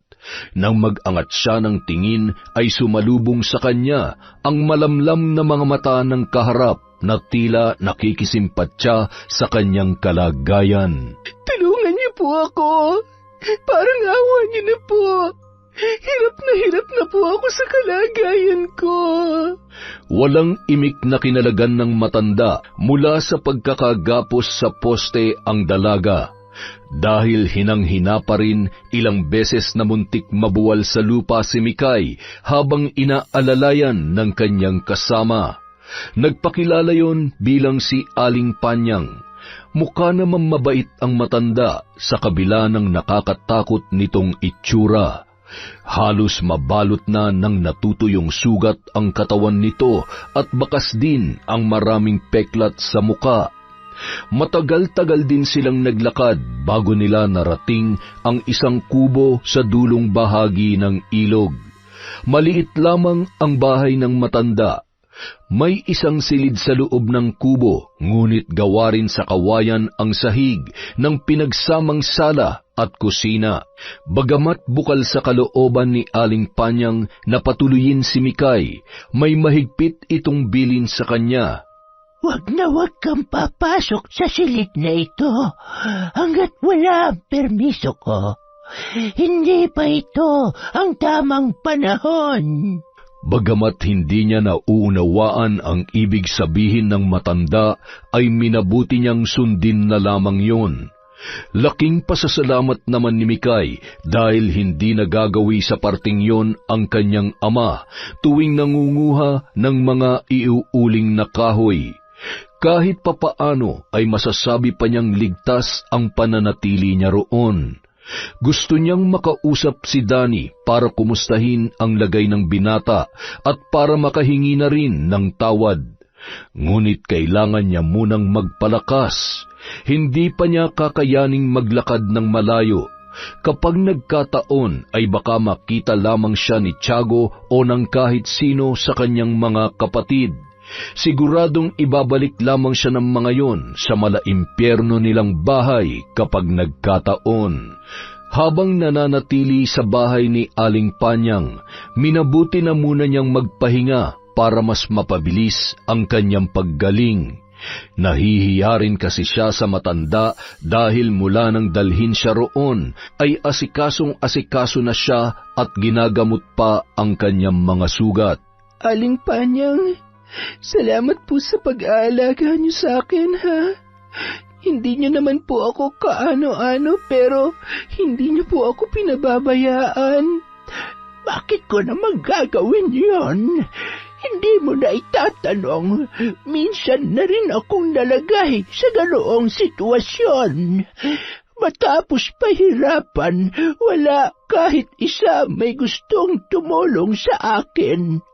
Nang mag-angat siya ng tingin ay sumalubong sa kanya ang malamlam na mga mata ng kaharap na tila nakikisimpatya sa kanyang kalagayan.
Tulungan niyo po ako. Parang awa niyo na po. Hirap na po ako sa kalagayan ko.
Walang imik na kinalagan ng matanda mula sa pagkakagapos sa poste ang dalaga. Dahil hinang-hina pa rin, ilang beses na muntik mabuwal sa lupa si Mikay habang inaalalayan ng kanyang kasama. Nagpakilala yon bilang si Aling Panyang. Mukha naman mabait ang matanda sa kabila ng nakakatakot nitong itsura. Halos mabalot na ng natutuyong sugat ang katawan nito at bakas din ang maraming peklat sa muka. Matagal-tagal din silang naglakad bago nila narating ang isang kubo sa dulong bahagi ng ilog. Maliit lamang ang bahay ng matanda. May isang silid sa loob ng kubo, ngunit gawa rin sa kawayan ang sahig ng pinagsamang sala at kusina. Bagamat bukal sa kalooban ni Aling Panyang na patuloyin si Mikay, may mahigpit itong bilin sa kanya.
Wag kang papasok sa silid na ito hanggat wala ang permiso ko. Hindi pa ito ang tamang panahon.
Bagamat hindi niya nauunawaan ang ibig sabihin ng matanda, ay minabuti niyang sundin na lamang yun. Laking pasasalamat naman ni Mikay dahil hindi nagagawi sa parting yon ang kanyang ama tuwing nangunguha ng mga iuuling na kahoy. Kahit papaano ay masasabi pa niyang ligtas ang pananatili niya roon. Gusto niyang makausap si Danny para kumustahin ang lagay ng binata at para makahingi na rin ng tawad. Ngunit kailangan niya munang magpalakas. Hindi pa niya kakayaning maglakad ng malayo. Kapag nagkataon ay baka makita lamang siya ni Tiago o ng kahit sino sa kanyang mga kapatid. Siguradong ibabalik lamang siya ng mga yon sa malaimpyerno nilang bahay kapag nagkataon. Habang nananatili sa bahay ni Aling Panyang, minabuti na muna niyang magpahinga para mas mapabilis ang kanyang paggaling. Nahihiya rin kasi siya sa matanda dahil mula nang dalhin siya roon ay asikasong-asikaso na siya at ginagamot pa ang kanyang mga sugat.
Aling Panyang, salamat po sa pag-aalaga niyo sa akin, ha? Hindi niyo naman po ako kaano-ano, pero hindi niyo po ako pinababayaan.
Bakit ko naman gagawin yon? Hindi mo na itatanong. Minsan na rin akong nalagay sa ganoong sitwasyon. Matapos pahirapan, wala kahit isa may gustong tumulong sa akin.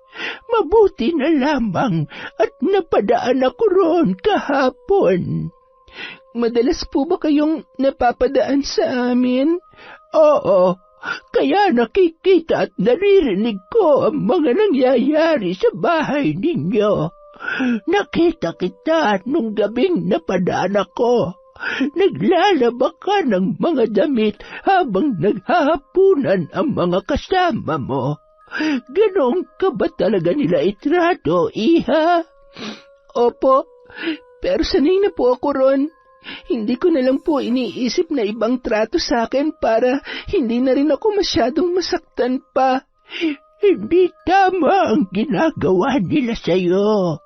Mabuti na lamang at napadaan ako roon kahapon.
Madalas po ba kayong napapadaan sa amin?
Oo, kaya nakikita at naririnig ko ang mga nangyayari sa bahay ninyo. Nakita kita nung gabing napadaan ako. Naglalaba ka ng mga damit habang naghahapunan ang mga kasama mo. Ganoon ka ba talaga nila itrato, iha?
Opo, pero sanay na po ako ron. Hindi ko na lang po iniisip na ibang trato sa akin para hindi na rin ako masyadong masaktan pa.
Hindi tama ang ginagawa nila sa'yo.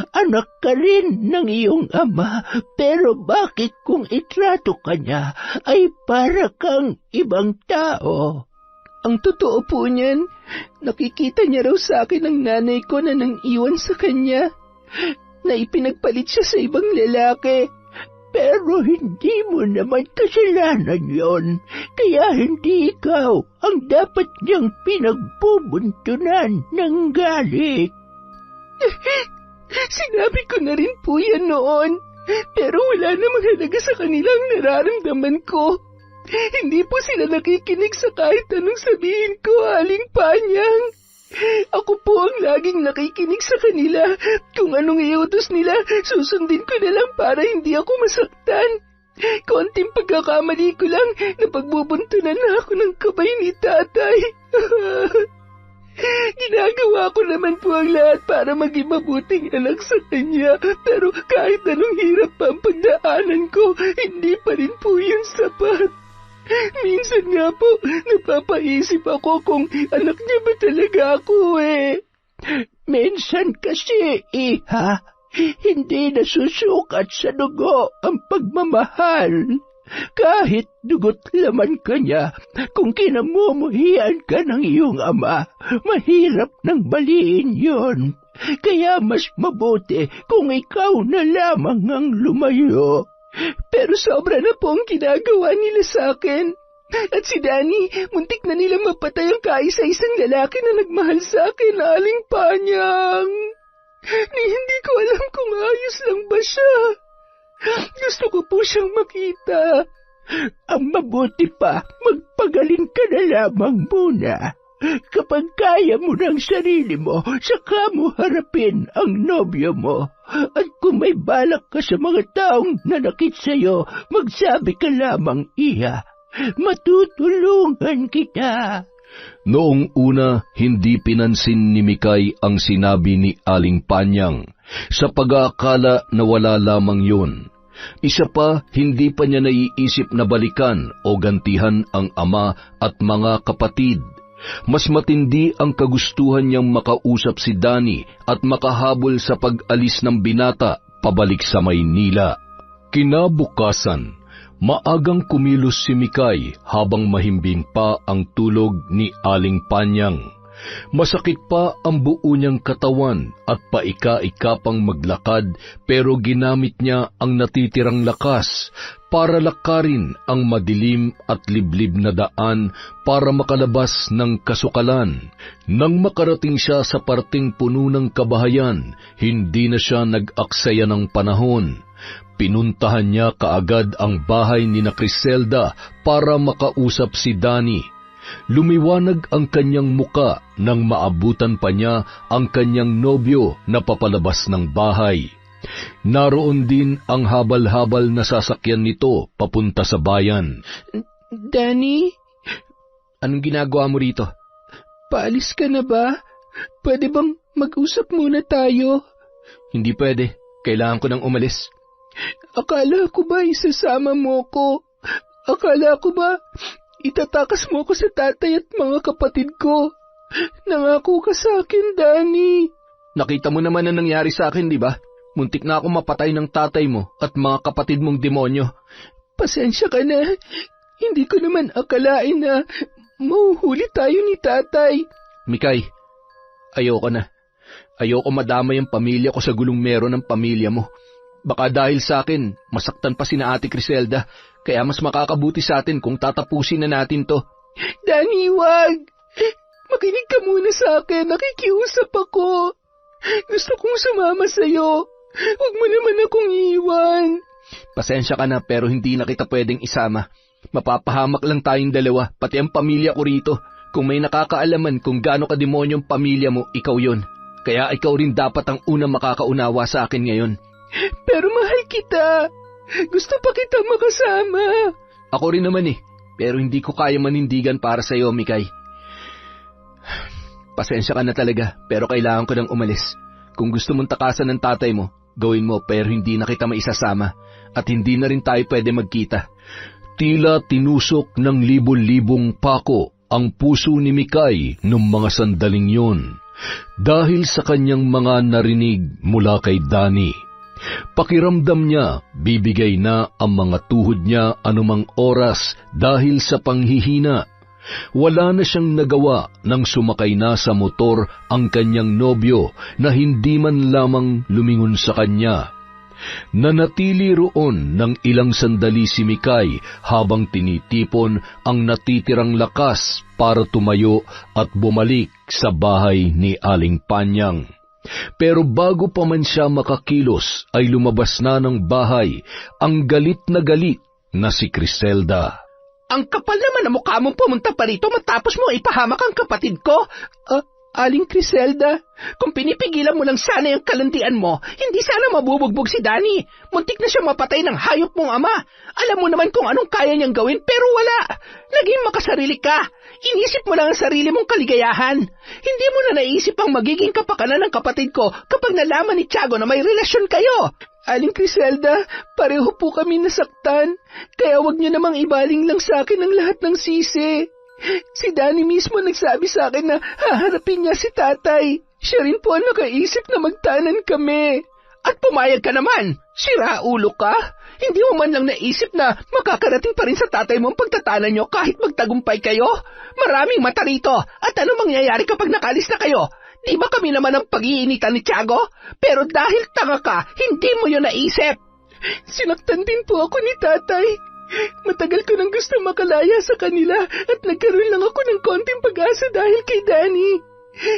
Anak ka rin ng iyong ama, pero bakit kung itrato ka niya ay para kang ibang tao?
Ang totoo po niyan, nakikita niya raw sa akin ang nanay ko na nang iwan sa kanya, na ipinagpalit siya sa ibang lalaki.
Pero hindi mo naman kasalanan yon, kaya hindi ikaw ang dapat niyang pinagbubuntunan ng galit.
Sinabi ko na rin po yan noon, pero wala namang halaga sa kanilang nararamdaman ko. Hindi po sila nakikinig sa kahit anong sabihin ko, Aling Panyang. Ako po ang laging nakikinig sa kanila. Kung anong iutos nila, susundin ko na lang para hindi ako masaktan. Konting pagkakamali ko lang na pagbubuntunan na ako ng kamay ni tatay. Ginagawa ko naman po ang lahat para maging mabuting anak sa kanya. Pero kahit anong hirap pa ang pagdaanan ko, hindi pa rin po yun sapat. Minsan nga po, napapaisip ako kung anak niya ba talaga ako eh.
Minsan kasi, iha, hindi nasusukat sa dugo ang pagmamahal. Kahit dugot laman ka niya, kung kinamumuhian ka ng iyong ama, mahirap nang baliin yon. Kaya mas mabuti kung ikaw na lamang ang lumayo.
Pero sobra na po ang ginagawa nila sa akin. At si Danny, muntik na nila mapatay ang kaisa-isang lalaki na nagmahal sa akin, Aling Panyang. Hindi ko alam kung ayos lang ba siya. Gusto ko po siyang makita.
Ang mabuti pa, magpagaling ka na lamang muna. Kapag kaya mo ng sarili mo, saka mo harapin ang nobyo mo. At kung may balak ka sa mga taong nanakit sa'yo, magsabi ka lamang, Iha. Matutulungan kita.
Noong una, hindi pinansin ni Mikay ang sinabi ni Aling Panyang, sa pag-aakala na wala lamang yun. Isa pa, hindi pa niya naiisip na balikan o gantihan ang ama at mga kapatid. Mas matindi ang kagustuhan niyang makausap si Danny at makahabol sa pag-alis ng binata pabalik sa Maynila. Kinabukasan, maagang kumilos si Mikay habang mahimbing pa ang tulog ni Aling Panyang. Masakit pa ang buo niyang katawan at paika-ika pang maglakad, pero ginamit niya ang natitirang lakas para lakarin ang madilim at liblib na daan para makalabas ng kasukalan. Nang makarating siya sa parting puno ng kabahayan, hindi na siya nag-aksaya ng panahon. Pinuntahan niya kaagad ang bahay ni na Criselda para makausap si Danny. Lumiwanag ang kanyang muka nang maabutan pa niya ang kanyang nobyo na papalabas ng bahay. Naroon din ang habal-habal na sasakyan nito papunta sa bayan.
Danny? Anong ginagawa mo rito? Paalis ka na ba? Pwede bang mag-usap muna tayo?
Hindi pwede. Kailangan ko nang umalis.
Akala ko ba isasama mo ko? Akala ko ba itatakas mo ko sa tatay at mga kapatid ko? Nangako ka sa akin, Danny.
Nakita mo naman ang nangyari sa akin, di ba? Muntik na ako mapatay ng tatay mo at mga kapatid mong demonyo.
Pasensya ka na. Hindi ko naman akalain na mahuhuli tayo ni tatay.
Mikay, ayoko na. Ayoko madamay ang pamilya ko sa gulong meron ng pamilya mo. Baka dahil sa akin, masaktan pa sina Ate Criselda, kaya mas makakabuti sa atin kung tatapusin na natin to.
Danny, wag! Makinig ka muna sa akin, nakikiusap ako. Gusto kong sumama sa'yo. Huwag mo naman akong iwan.
Pasensya ka na pero hindi na kita pwedeng isama. Mapapahamak lang tayong dalawa, pati ang pamilya ko rito. Kung may nakakaalaman kung gaano kademonyong pamilya mo, ikaw yon. Kaya ikaw rin dapat ang unang makakaunawa sa akin ngayon.
Pero mahal kita. Gusto pa kita makasama.
Ako rin naman pero hindi ko kaya manindigan para sa iyo, Mikay. Pasensya ka na talaga, pero kailangan ko nang umalis. Kung gusto mong takasan ng tatay mo, gawin mo pero hindi na kita maisasama at hindi na rin tayo pwede magkita.
Tila tinusok ng libo-libong pako ang puso ni Mikay noong mga sandaling yun dahil sa kanyang mga narinig mula kay Danny. Pakiramdam niya, bibigay na ang mga tuhod niya anumang oras dahil sa panghihina. Wala na siyang nagawa nang sumakay na sa motor ang kanyang nobyo na hindi man lamang lumingon sa kanya. Nanatili roon ng ilang sandali si Mikay habang tinitipon ang natitirang lakas para tumayo at bumalik sa bahay ni Aling Panyang. Pero bago pa man siya makakilos ay lumabas na ng bahay ang galit na si Criselda.
Ang kapal naman na mukha mong pumunta pa rito matapos mo ipahamak ang kapatid ko. Aling Criselda, kung pinipigilan mo lang sana yung kalandian mo, hindi sana mabubugbog si Danny. Muntik na siya mapatay ng hayop mong ama. Alam mo naman kung anong kaya niyang gawin, pero wala. Naging makasarili ka. Inisip mo lang ang sarili mong kaligayahan. Hindi mo na naisip ang magiging kapakanan ng kapatid ko kapag nalaman ni Tiago na may relasyon kayo. Aling Criselda, pareho po kami nasaktan. Kaya wag niyo namang ibaling lang sa akin ang lahat ng sisi. Si Danny mismo nagsabi sa akin na haharapin niya si tatay. Siya rin po ang nakaisip na magtanan kami. At pumayag ka naman. Sira ulo ka. Hindi mo man lang naisip na makakarating pa rin sa tatay mo ang pagtatanan niyo kahit magtagumpay kayo. Maraming mata rito. At ano mangyayari kapag nakalis na kayo? Di ba kami naman ang pag-iinitan ni Tiago? Pero dahil tanga ka, hindi mo yun naisip. Sinaktan din po ako ni tatay. Matagal ko nang gusto makalaya sa kanila at nagkaroon lang ako ng konting pag-asa dahil kay Danny.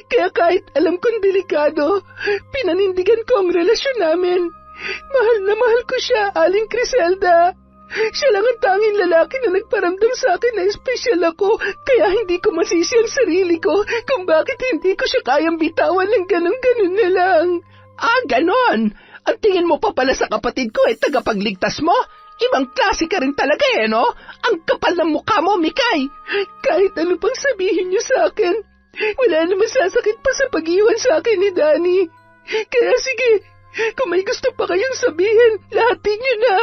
Kaya kahit alam kong delikado, pinanindigan ko ang relasyon namin. Mahal na mahal ko siya, Aling Criselda. Siya lang ang tanging lalaki na nagparamdam sa akin na espesyal ako, kaya hindi ko masisi ang sarili ko kung bakit hindi ko siya kayang bitawan ng ganun-ganun na lang. Ah, ganon! Ang tingin mo pa pala sa kapatid ko ay tagapagligtas mo? Ibang klase ka rin talaga no? Ang kapal ng mukha mo, Mikay! Kahit ano pang sabihin niyo sa akin, wala naman sasakit pa sa pag-iwan sa akin ni Danny. Kaya sige, kung may gusto pa kayong sabihin, lahatin niyo na.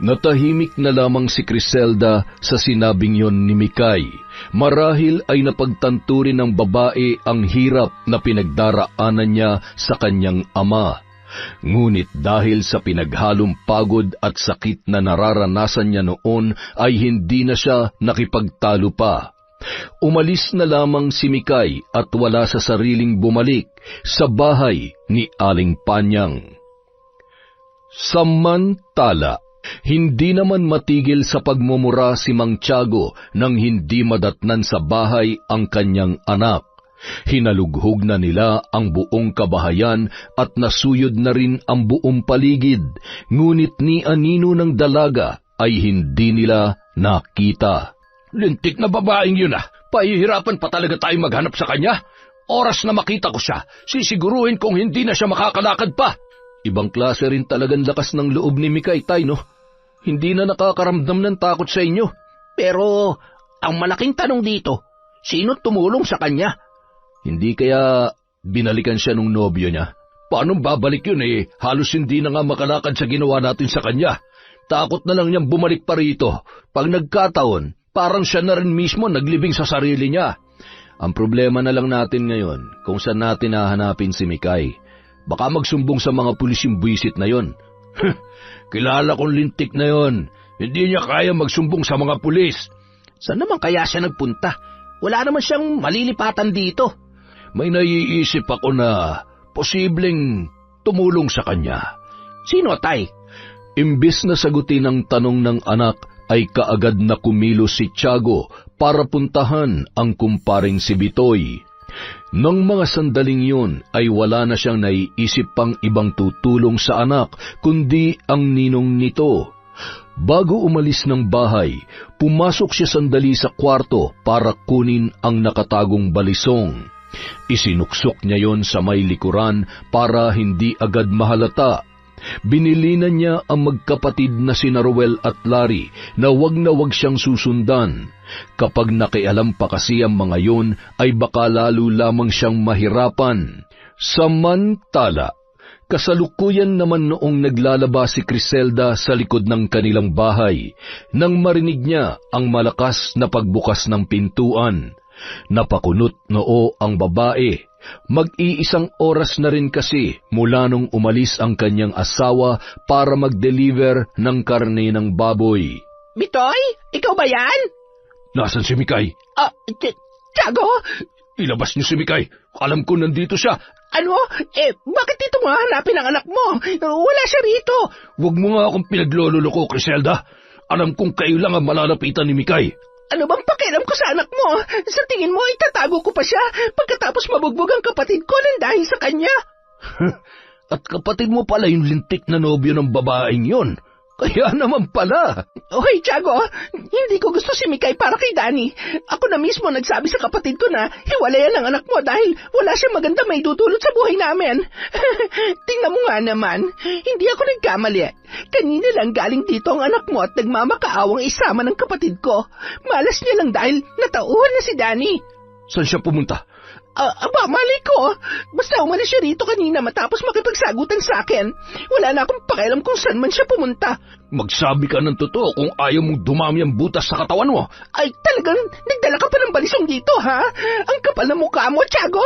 Natahimik na lamang si Criselda sa sinabing yon ni Mikay. Marahil ay napagtanto rin ng babae ang hirap na pinagdaraanan niya sa kanyang ama. Ngunit dahil sa pinaghalong pagod at sakit na nararanasan niya noon ay hindi na siya nakipagtalo pa. Umalis na lamang si Mikay at wala sa sariling bumalik sa bahay ni Aling Panyang. Samantala, hindi naman matigil sa pagmumura si Mang Tiago nang hindi madatnan sa bahay ang kanyang anak. Hinalughog na nila ang buong kabahayan at nasuyod na rin ang buong paligid, ngunit ni anino ng dalaga ay hindi nila nakita.
Lintik na babaeng yun Pahihirapan pa talaga tayo maghanap sa kanya. Oras na makita ko siya, sisiguruhin kong hindi na siya makakalakad pa.
Ibang klase rin talagang lakas ng loob ni Mikay, Tay, no? Hindi na nakakaramdam ng takot sa inyo.
Pero, ang malaking tanong dito, sino tumulong sa kanya?
Hindi kaya binalikan siya nung nobyo niya?
Paano babalik yun Halos hindi na nga makalakad sa ginawa natin sa kanya. Takot na lang niyang bumalik pa rito. Pag nagkataon, parang siya na rin mismo naglibing sa sarili niya.
Ang problema na lang natin ngayon, kung saan natin hahanapin si Mikay. Baka magsumbong sa mga pulis yung buwisit na yon.
Kilala kong lintik na yon. Hindi niya kaya magsumbong sa mga pulis.
Saan naman kaya siya nagpunta? Wala naman siyang malilipatan dito.
May naiisip ako na posibleng tumulong sa kanya.
Sino, Tay?
Imbis na sagutin ang tanong ng anak, ay kaagad na kumilos si Tiago para puntahan ang kumparing si Bitoy. Nang mga sandaling yun ay wala na siyang naiisip pang ibang tutulong sa anak kundi ang ninong nito. Bago umalis ng bahay, pumasok siya sandali sa kwarto para kunin ang nakatagong balisong. Isinuksok niya yon sa may likuran para hindi agad mahalata. Binilinan niya ang magkapatid na sina Ruel at Larry na wag siyang susundan. Kapag nakialam pa kasi ang mga yun, ay baka lalo lamang siyang mahirapan. Samantala, kasalukuyan naman noong naglalaba si Criselda sa likod ng kanilang bahay, nang marinig niya ang malakas na pagbukas ng pintuan. Napakunot noo ang babae. Mag-iisang oras na rin kasi mula nung umalis ang kanyang asawa para mag-deliver ng karne ng baboy.
Bitoy, ikaw ba yan?
Nasaan si Mikay?
Tiago?
Ilabas niyo si Mikay. Alam ko nandito siya.
Ano? Bakit dito mo hanapin ang anak mo? Wala siya rito.
Huwag mo nga akong pinaglololoko, Criselda. Alam kong kayo lang ang malalapitan ni Mikay.
Ano bang pakialam ko sa anak mo? Sa tingin mo, itatago ko pa siya pagkatapos mabugbog ang kapatid ko nang dahil sa kanya?
At kapatid mo pala yung lintik na nobyo ng babaeng yon. Kaya naman pala.
Okay, Tiago, hindi ko gusto si Mikay para kay Danny. Ako na mismo nagsabi sa kapatid ko na hiwalayan ang anak mo dahil wala siyang maganda may dudulot sa buhay namin. Tingnan mo nga naman, hindi ako nagkamali. Kanina lang galing dito ang anak mo at nagmamakaawang isama ng kapatid ko. Malas niya lang dahil natauhan na si Danny.
Saan siya pumunta?
Mali ko. Basta umalis siya rito kanina matapos makipagsagutan sa akin. Wala na akong pakialam kung saan man siya pumunta.
Magsabi ka ng totoo kung ayaw mong dumami ang butas sa katawan mo.
Ay, talagang nagdala ka pa ng balisong dito, ha? Ang kapal na mukha mo, Tiago.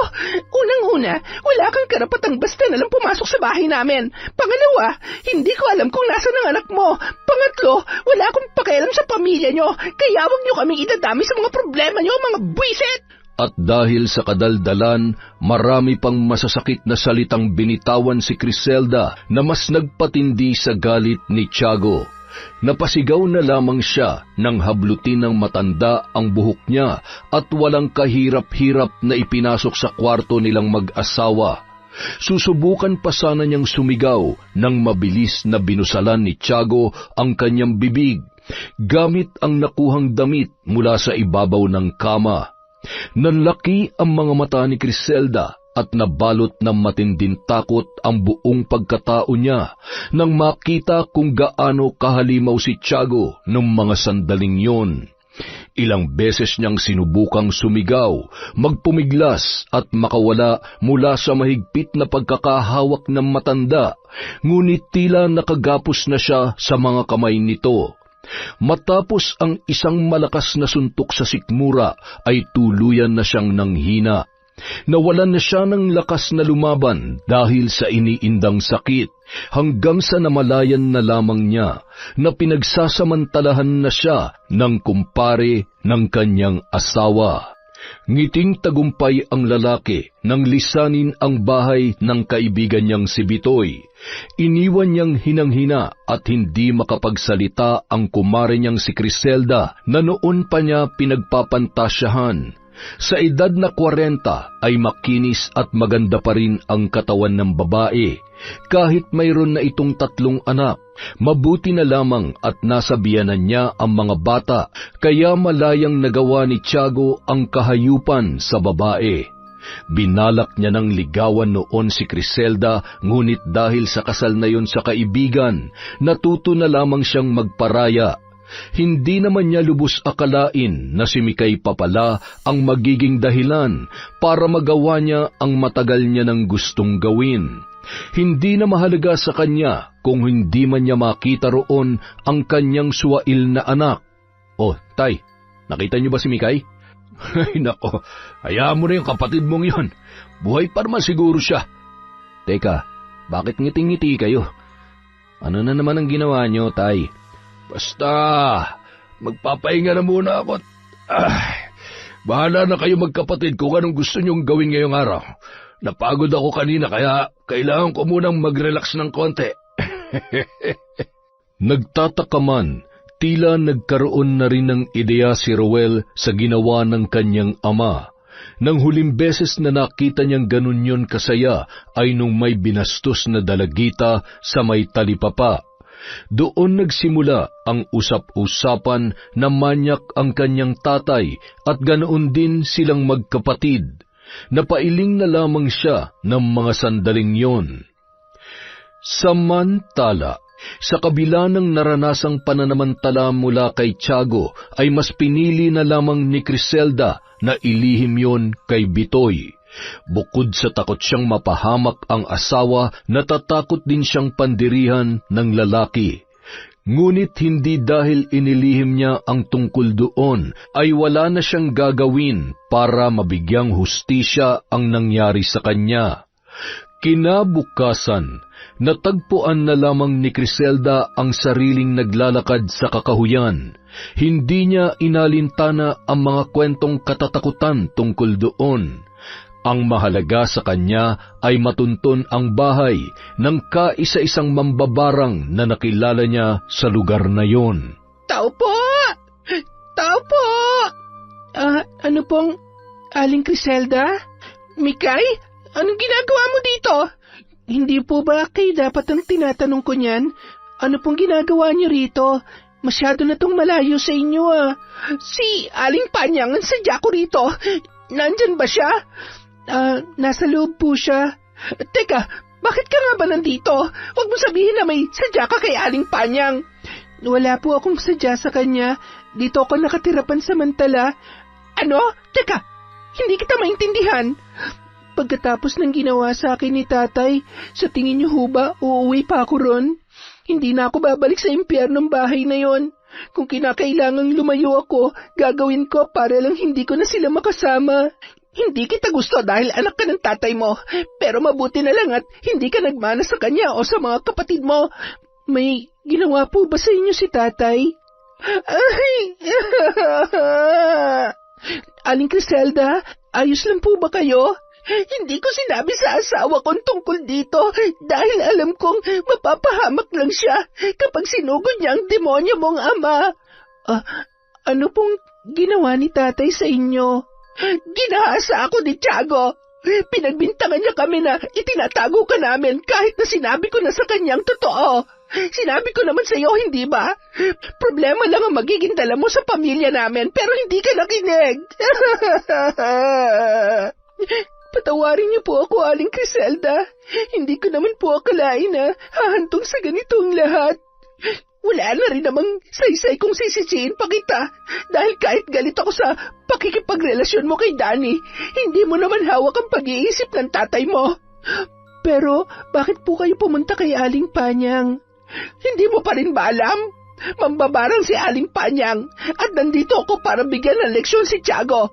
Unang-una, wala kang karapatang basta na lang pumasok sa bahay namin. Pangalawa, hindi ko alam kung nasan ang anak mo. Pangatlo, wala akong pakialam sa pamilya nyo. Kaya huwag nyo kaming idadami sa mga problema nyo, mga buwisit.
At dahil sa kadaldalan, marami pang masasakit na salitang binitawan si Criselda na mas nagpatindi sa galit ni Tiago. Napasigaw na lamang siya nang hablutin ng matanda ang buhok niya at walang kahirap-hirap na ipinasok sa kwarto nilang mag-asawa. Susubukan pa sana niyang sumigaw nang mabilis na binusalan ni Tiago ang kanyang bibig gamit ang nakuhang damit mula sa ibabaw ng kama. Nanlaki ang mga mata ni Criselda at nabalot ng matinding takot ang buong pagkatao niya nang makita kung gaano kahalimaw si Tiago noong mga sandaling yon. Ilang beses niyang sinubukang sumigaw, magpumiglas at makawala mula sa mahigpit na pagkakahawak ng matanda, ngunit tila nakagapos na siya sa mga kamay nito. Matapos ang isang malakas na suntok sa sikmura ay tuluyan na siyang nanghina. Nawalan na siya ng lakas na lumaban dahil sa iniindang sakit, hanggang sa namalayan na lamang niya na pinagsasamantalahan na siya ng kumpare ng kanyang asawa. Ngiting tagumpay ang lalaki nang lisanin ang bahay ng kaibigan niyang si Bitoy. Iniwan niyang hinang-hina at hindi makapagsalita ang kumare niyang si Criselda na noon pa niya pinagpapantasyahan. Sa edad na 40 ay makinis at maganda pa rin ang katawan ng babae. Kahit mayroon na itong 3 anak, mabuti na lamang at nasa biyanan niya ang mga bata, kaya malayang nagawa ni Tiago ang kahayupan sa babae. Binalak niya ng ligawan noon si Criselda, ngunit dahil sa kasal na yon sa kaibigan, natuto na lamang siyang magparaya. Hindi naman niya lubos akalain na si Mikay pa pala ang magiging dahilan para magawa niya ang matagal niya nang gustong gawin. Hindi na mahalaga sa kanya kung hindi man niya makita roon ang kanyang suwail na anak. Oh, Tay, nakita niyo ba si Mikay? Ay nako, hayaan mo na yung kapatid mong yon. Buhay pa naman siguro siya. Teka, bakit ngiting-ngiti kayo? Ano na naman ang ginawa niyo, Tay?
Basta, magpapahinga na muna ako. Bahala na kayo magkapatid kung anong gusto niyong gawin ngayong araw. Napagod ako kanina kaya kailangan ko munang mag-relax ng konti.
Nagtataka man, tila nagkaroon na rin ng ideya si Roel sa ginawa ng kanyang ama. Nang huling beses na nakita niyang ganun yon kasaya ay nung may binastos na dalagita sa may talipapa. Doon nagsimula ang usap-usapan na manyak ang kanyang tatay at ganoon din silang magkapatid. Napailing na lamang siya ng mga sandaling yon. Samantala, sa kabila ng naranasang pananamantala mula kay Tiago, ay mas pinili na lamang ni Criselda na ilihim yon kay Bitoy. Bukod sa takot siyang mapahamak ang asawa, natatakot din siyang pandirihan ng lalaki. Ngunit hindi dahil inilihim niya ang tungkol doon, ay wala na siyang gagawin para mabigyang hustisya ang nangyari sa kanya. Kinabukasan, natagpuan na lamang ni Criselda ang sariling naglalakad sa kakahuyan. Hindi niya inalintana ang mga kwentong katatakutan tungkol doon. Ang mahalaga sa kanya ay matunton ang bahay ng kaisa-isang mambabarang na nakilala niya sa lugar na yon.
Tao po! Tao po! Ano pong, Aling Criselda? Mikay? Anong ginagawa mo dito? Hindi po ba kayo dapat ang tinatanong ko niyan? Ano pong ginagawa niyo rito? Masyado na tong malayo sa inyo Si Aling Panyang ang sadya ko rito. Nandyan ba siya? Nasa loob po siya. Teka, bakit ka nga ba nandito? Huwag mo sabihin na may sadya ka kay Aling Panyang. Wala po akong sadya sa kanya. Dito ako nakatira pansamantala. Ano? Teka, hindi kita maintindihan. Pagkatapos ng ginawa sa akin ni tatay, sa tingin niyo ho ba, uuwi pa ako ron? Hindi na ako babalik sa impyernong bahay na yon. Kung kinakailangang lumayo ako, gagawin ko para lang hindi ko na sila makasama. Hindi kita gusto dahil anak ka ng tatay mo, pero mabuti na lang at hindi ka nagmana sa kanya o sa mga kapatid mo. May ginawa po ba sa inyo si tatay? Ay! Aling Criselda, ayos lang po ba kayo? Hindi ko sinabi sa asawa kong tungkol dito dahil alam kong mapapahamak lang siya kapag sinugod niya ang demonyo mong ama. Ano pong ginawa ni tatay sa inyo? Ginahasa ako ni Tiago.
Pinagbintangan niya kami na itinatago ka namin kahit na sinabi ko na sa kanyang totoo. Sinabi ko naman sa iyo, hindi ba? Problema lang ang magiging dala mo sa pamilya namin, pero hindi ka nakinig. Patawarin niyo po ako, Aling Criselda. Hindi ko naman po akalain na hahantong sa ganitong lahat. Wala na rin namang saysay kung sisisiin pa kita. Dahil kahit galit ako sa pakikipagrelasyon mo kay Danny, hindi mo naman hawak ang pag-iisip ng tatay mo. Pero bakit po kayo pumunta kay Aling Panyang? Hindi mo pa rin ba alam? Mambabarang si Aling Panyang at nandito ako para bigyan ng leksyon si Tiago.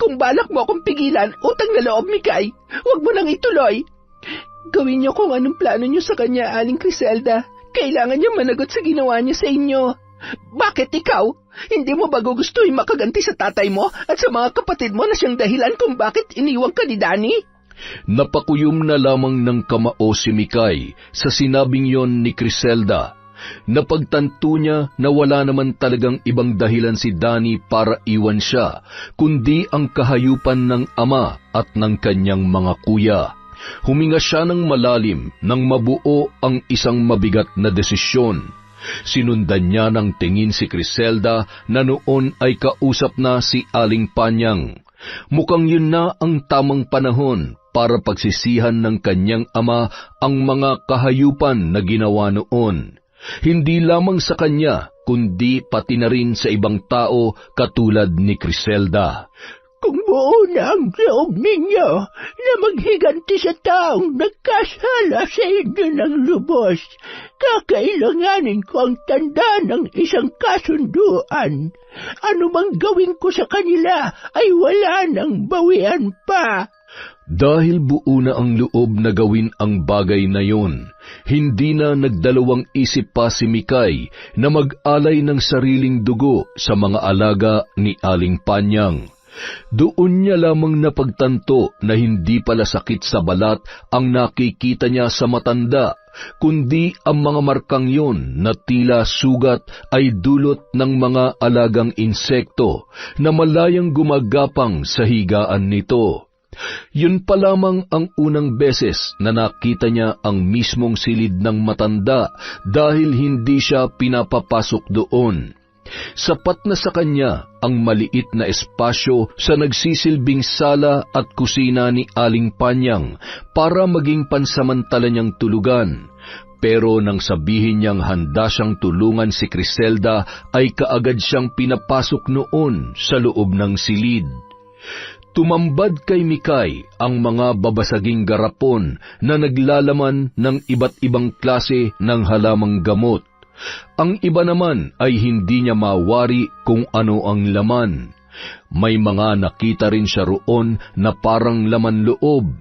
Kung balak mo akong pigilan, utang na loob, Mikay, huwag mo nang ituloy. Gawin niyo kung anong plano niyo sa kanya, Aling Criselda. Kailangan niya managot sa ginawa niya sa inyo. Bakit ikaw? Hindi mo ba gugustuhin makaganti sa tatay mo at sa mga kapatid mo na siyang dahilan kung bakit iniwang ka ni Danny?
Napakuyom na lamang ng kamao si Mikay sa sinabing yon ni Criselda. Napagtanto niya na wala naman talagang ibang dahilan si Danny para iwan siya, kundi ang kahayupan ng ama at ng kanyang mga kuya. Huminga siya ng malalim nang mabuo ang isang mabigat na desisyon. Sinundan niya ng tingin si Criselda na noon ay kausap na si Aling Panyang. Mukhang yun na ang tamang panahon para pagsisihan ng kanyang ama ang mga kahayupan na ginawa noon. Hindi lamang sa kanya, kundi pati na rin sa ibang tao katulad ni Criselda.
Kung buo na ang loob ninyo na maghiganti sa taong nagkasala sa inyo ng lubos, kakailanganin ko ang tanda ng isang kasunduan. Ano mang gawin ko sa kanila ay wala nang bawian pa.
Dahil buo na ang loob na gawin ang bagay na yon, hindi na nagdalawang isip pa si Mikay na mag-alay ng sariling dugo sa mga alaga ni Aling Panyang. Doon niya lamang napagtanto na hindi pala sakit sa balat ang nakikita niya sa matanda, kundi ang mga markang yon na tila sugat ay dulot ng mga alagang insekto na malayang gumagapang sa higaan nito. Yun pa lamang ang unang beses na nakita niya ang mismong silid ng matanda dahil hindi siya pinapapasok doon. Sapat na sa kanya ang maliit na espasyo sa nagsisilbing sala at kusina ni Aling Panyang para maging pansamantala niyang tulugan. Pero nang sabihin niyang handa siyang tulungan si Criselda ay kaagad siyang pinapasok noon sa loob ng silid. Tumambad kay Mikay ang mga babasaging garapon na naglalaman ng iba't ibang klase ng halamang gamot. Ang iba naman ay hindi niya mawari kung ano ang laman. May mga nakita rin siya roon na parang laman loob.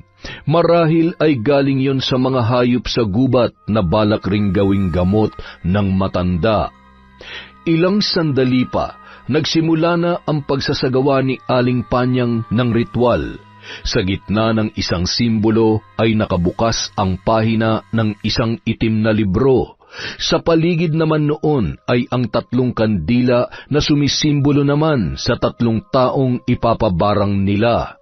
Marahil ay galing yon sa mga hayop sa gubat na balak ring gawing gamot ng matanda. Ilang sandali pa, nagsimula na ang pagsasagawa ni Aling Panyang ng ritual. Sa gitna ng isang simbolo ay nakabukas ang pahina ng isang itim na libro. Sa paligid naman noon ay ang 3 kandila na sumisimbolo naman sa 3 taong ipapabarang nila.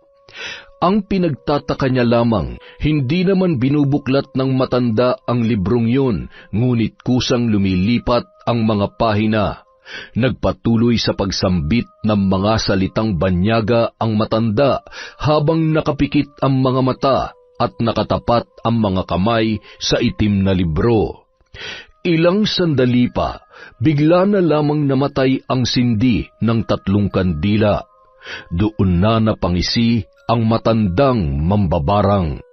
Ang pinagtataka niya lamang, hindi naman binubuklat ng matanda ang librong yun, ngunit kusang lumilipat ang mga pahina. Nagpatuloy sa pagsambit ng mga salitang banyaga ang matanda habang nakapikit ang mga mata at nakatapat ang mga kamay sa itim na libro. Ilang sandali pa, bigla na lamang namatay ang sindi ng 3 kandila. Doon na napangisi ang matandang mambabarang.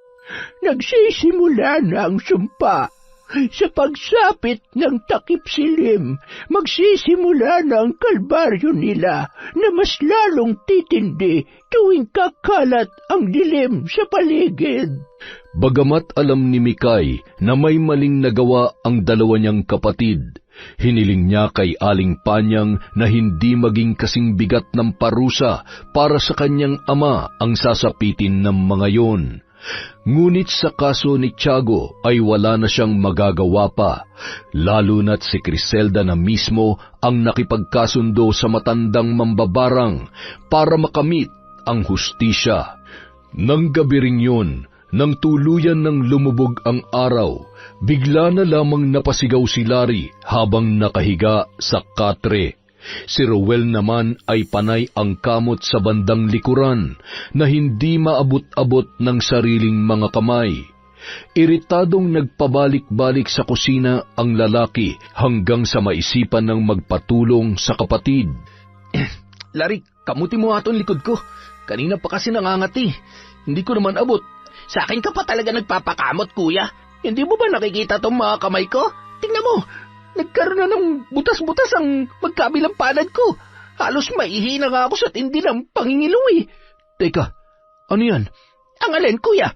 Nagsisimula na ang sumpa. Sa pagsapit ng takip silim, magsisimula na ang kalbaryo nila na mas lalong titindi tuwing kakalat ang dilim sa paligid.
Bagamat alam ni Mikay na may maling nagawa ang 2 niyang kapatid, hiniling niya kay Aling Panyang na hindi maging kasing bigat ng parusa para sa kanyang ama ang sasapitin ng mga yon. Ngunit sa kaso ni Tiago ay wala na siyang magagawa pa, lalo na't si Criselda na mismo ang nakipagkasundo sa matandang mambabarang para makamit ang hustisya. Nang gabi ring yun, nang tuluyan ng lumubog ang araw, bigla na lamang napasigaw si Larry habang nakahiga sa katre. Si Ruel naman ay panay ang kamot sa bandang likuran na hindi maabot-abot ng sariling mga kamay. Iritadong nagpabalik-balik sa kusina ang lalaki hanggang sa maisipan ng magpatulong sa kapatid.
Larry, kamuti mo atong likod ko. Kanina pa kasi nangangati. Hindi ko naman abot. Sa akin ka pa talaga nagpapakamot, kuya. Hindi mo ba nakikita tong mga kamay ko? Tingnan mo, nagkaroon na ng butas-butas ang magkabilang palad ko. Halos maihina nga ako sa tindi ng pangingilaw eh.
Teka, ano yan?
Ang alin, kuya?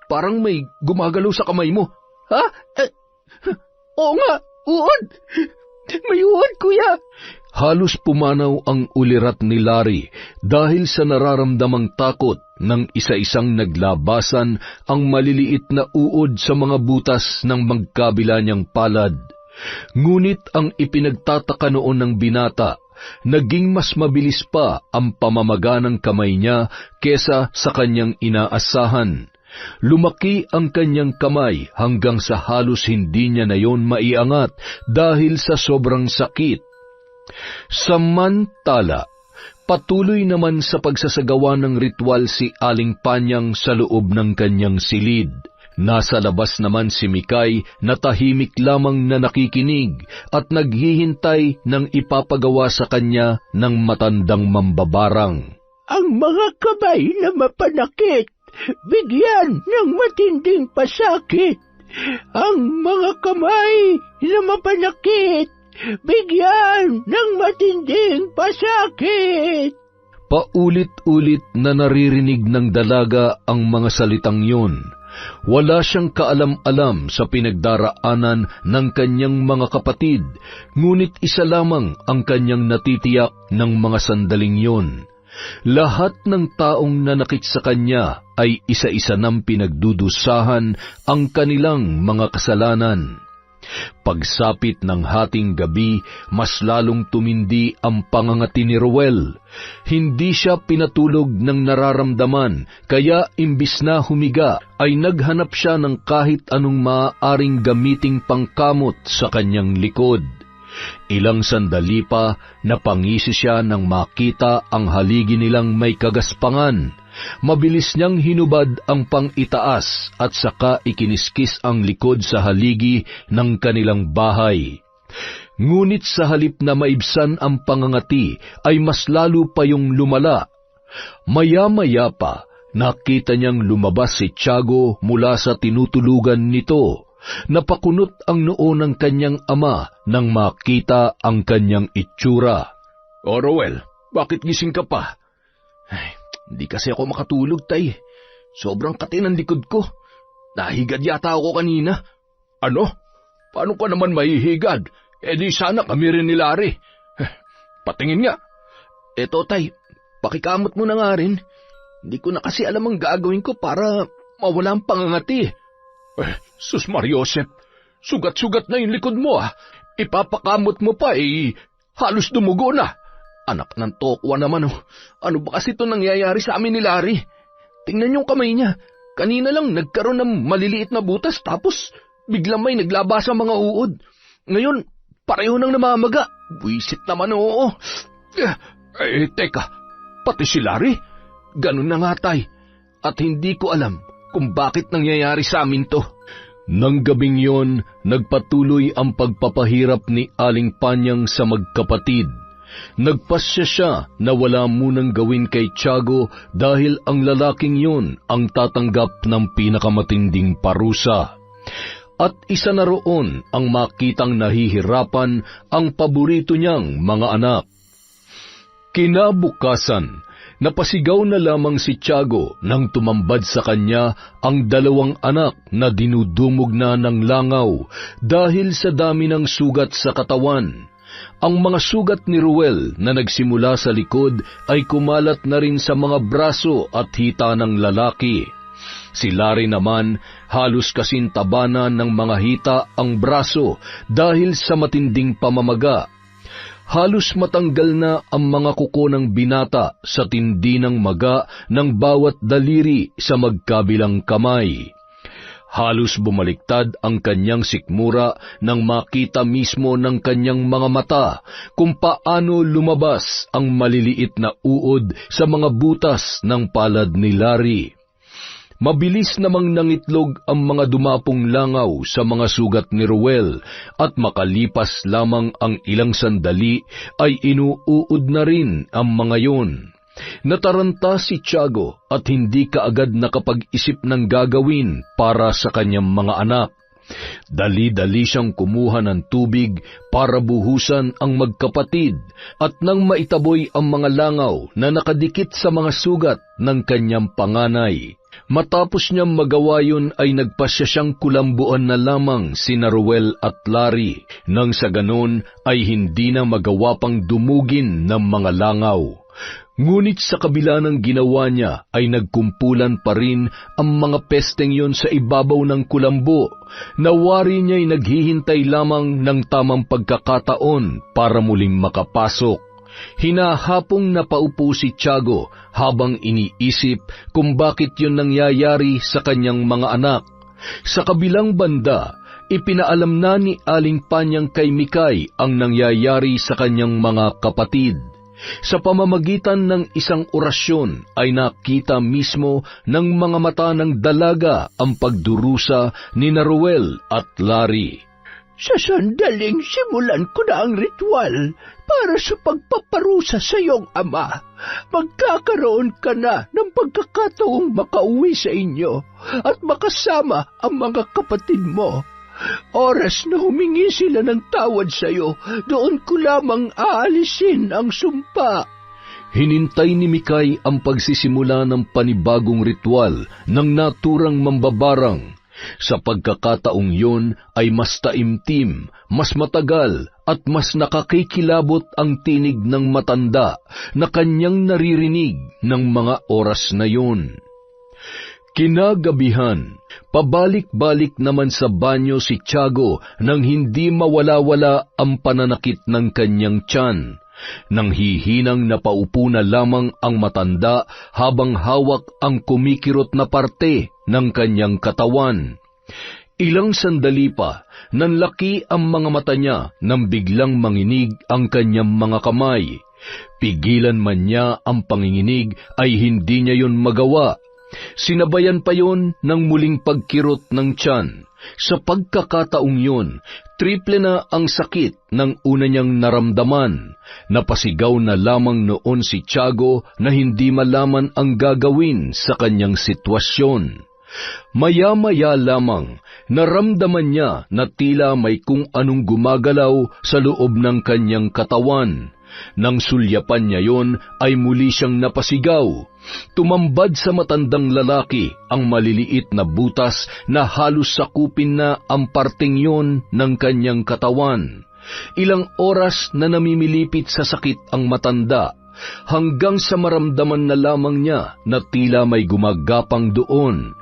Parang may gumagalaw sa kamay mo.
Ha? Oo nga, uod. May uod, kuya.
Halos pumanaw ang ulirat ni Larry dahil sa nararamdamang takot ng isa-isang naglabasan ang maliliit na uod sa mga butas ng magkabila niyang palad. Ngunit ang ipinagtataka noon ng binata, naging mas mabilis pa ang pamamaga ng kamay niya kesa sa kanyang inaasahan. Lumaki ang kanyang kamay hanggang sa halos hindi niya na yon maiangat dahil sa sobrang sakit. Samantala, patuloy naman sa pagsasagawa ng ritual si Aling Panyang sa loob ng kanyang silid. Nasa labas naman si Mikay na tahimik lamang na nakikinig at naghihintay ng ipapagawa sa kanya ng matandang mambabarang.
Ang mga kamay na mapanakit, bigyan ng matinding pasakit. Ang mga kamay na mapanakit, bigyan ng matinding pasakit.
Paulit-ulit na naririnig ng dalaga ang mga salitang yun. Wala siyang kaalam-alam sa pinagdaraanan ng kanyang mga kapatid, ngunit isa lamang ang kanyang natitiyak ng mga sandaling yun. Lahat ng taong nanakit sa kanya ay isa-isa nang pinagdudusahan ang kanilang mga kasalanan. Pagsapit ng hating gabi, mas lalong tumindi ang pangangati ni Ruel. Hindi siya pinatulog ng nararamdaman, kaya imbis na humiga, ay naghanap siya ng kahit anong maaaring gamiting pangkamot sa kanyang likod. Ilang sandali pa, napangisi siya nang makita ang haligi nilang may kagaspangan. Mabilis niyang hinubad ang pang-itaas at saka ikiniskis ang likod sa haligi ng kanilang bahay. Ngunit sa halip na maibsan ang pangangati, ay mas lalo pa yung lumala. Maya-maya pa, nakita niyang lumabas si Tiago mula sa tinutulugan nito. Napakunot ang noo ng kanyang ama nang makita ang kanyang itsura.
O Ruel, bakit gising ka pa?
Ay, hindi kasi ako makatulog, tay. Sobrang kati ng likod ko. Nahigad yata ako kanina.
Ano? Paano ka naman mahihigad? Di sana kami rin ni Larry. Patingin nga.
Eto, tay, pakikamot mo na nga rin. Hindi ko na kasi alam ang gagawin ko para mawala ang pangangati.
Sus Mariosep, sugat-sugat na yung likod mo . Ipapakamot mo pa halos dumugo na.
Anak ng tokwa naman . Ano ba kasi ito nangyayari sa amin ni Larry? Tingnan yung kamay niya. Kanina lang nagkaroon ng maliliit na butas tapos biglang may naglabas ang mga uod. Ngayon, pareho nang namamaga. Buisit naman oo.
Teka, pati si Larry?
Ganun na nga tay. At hindi ko alam kung bakit nangyayari sa amin to.
Nang gabing yon, nagpatuloy ang pagpapahirap ni Aling Panyang sa magkapatid. Nagpasya siya na wala munang gawin kay Tiago dahil ang lalaking yun ang tatanggap ng pinakamatinding parusa. At isa na roon ang makitang nahihirapan ang paborito niyang mga anak. Kinabukasan, napasigaw na lamang si Tiago nang tumambad sa kanya ang dalawang anak na dinudumog na ng langaw dahil sa dami ng sugat sa katawan. Ang mga sugat ni Ruel na nagsimula sa likod ay kumalat na rin sa mga braso at hita ng lalaki. Si Larry naman, halos kasing tabanan ng mga hita ang braso dahil sa matinding pamamaga. Halos matanggal na ang mga kuko ng binata sa tindi ng maga ng bawat daliri sa magkabilang kamay. Halos bumaliktad ang kanyang sikmura nang makita mismo ng kanyang mga mata kung paano lumabas ang maliliit na uod sa mga butas ng palad ni Larry. Mabilis namang nangitlog ang mga dumapong langaw sa mga sugat ni Ruel at makalipas lamang ang ilang sandali ay inuuod na rin ang mga yun. Nataranta si Tiago at hindi kaagad nakapag-isip ng gagawin para sa kanyang mga anak. Dali-dali siyang kumuha ng tubig para buhusan ang magkapatid at nang maitaboy ang mga langaw na nakadikit sa mga sugat ng kanyang panganay. Matapos niyang magawa yun ay nagpasya siyang kulambuan na lamang sina Ruel at Larry, nang sa ganon ay hindi na magawa pang dumugin ng mga langaw. Ngunit sa kabila ng ginawa niya ay nagkumpulan pa rin ang mga pesteng yon sa ibabaw ng kulambo. Nawari niya'y naghihintay lamang ng tamang pagkakataon para muling makapasok. Hinahapong napaupo si Tiago habang iniisip kung bakit yun nangyayari sa kanyang mga anak. Sa kabilang banda, ipinaalam na ni Aling Panyang kay Mikay ang nangyayari sa kanyang mga kapatid. Sa pamamagitan ng isang orasyon ay nakita mismo ng mga mata ng dalaga ang pagdurusa ni Ruel at Larry.
Sa sandaling simulan ko na ang ritual para sa pagpaparusa sa iyong ama, magkakaroon ka na ng pagkakataong makauwi sa inyo at makasama ang mga kapatid mo. Oras na humingi sila ng tawad sa iyo, doon ko lamang aalisin ang sumpa.
Hinintay ni Mikay ang pagsisimula ng panibagong ritual ng naturang mambabarang. Sa pagkakataong yun ay mas taimtim, mas matagal at mas nakakikilabot ang tinig ng matanda na kanyang naririnig ng mga oras na yun. Kinagabihan, pabalik-balik naman sa banyo si Tiago nang hindi mawala-wala ang pananakit ng kanyang tiyan. Nang hihinang napaupo na lamang ang matanda habang hawak ang kumikirot na parte ng kanyang katawan. Ilang sandali pa, nanlaki ang mga mata niya nang biglang manginig ang kanyang mga kamay. Pigilan man niya ang panginginig ay hindi niya yun magawa. Sinabayan pa yon ng muling pagkirot ng tiyan. Sa pagkakataong yun, triple na ang sakit ng una niyang naramdaman. Napasigaw na lamang noon si Tiago na hindi malaman ang gagawin sa kanyang sitwasyon. Maya-maya lamang, naramdaman niya na tila may kung anong gumagalaw sa loob ng kanyang katawan. Nang sulyapan niya yon ay muli siyang napasigaw. Tumambad sa matandang lalaki ang maliliit na butas na halos sakupin na ang parteng yon ng kanyang katawan. Ilang oras na namimilipit sa sakit ang matanda, hanggang sa maramdaman na lamang niya na tila may gumagapang doon.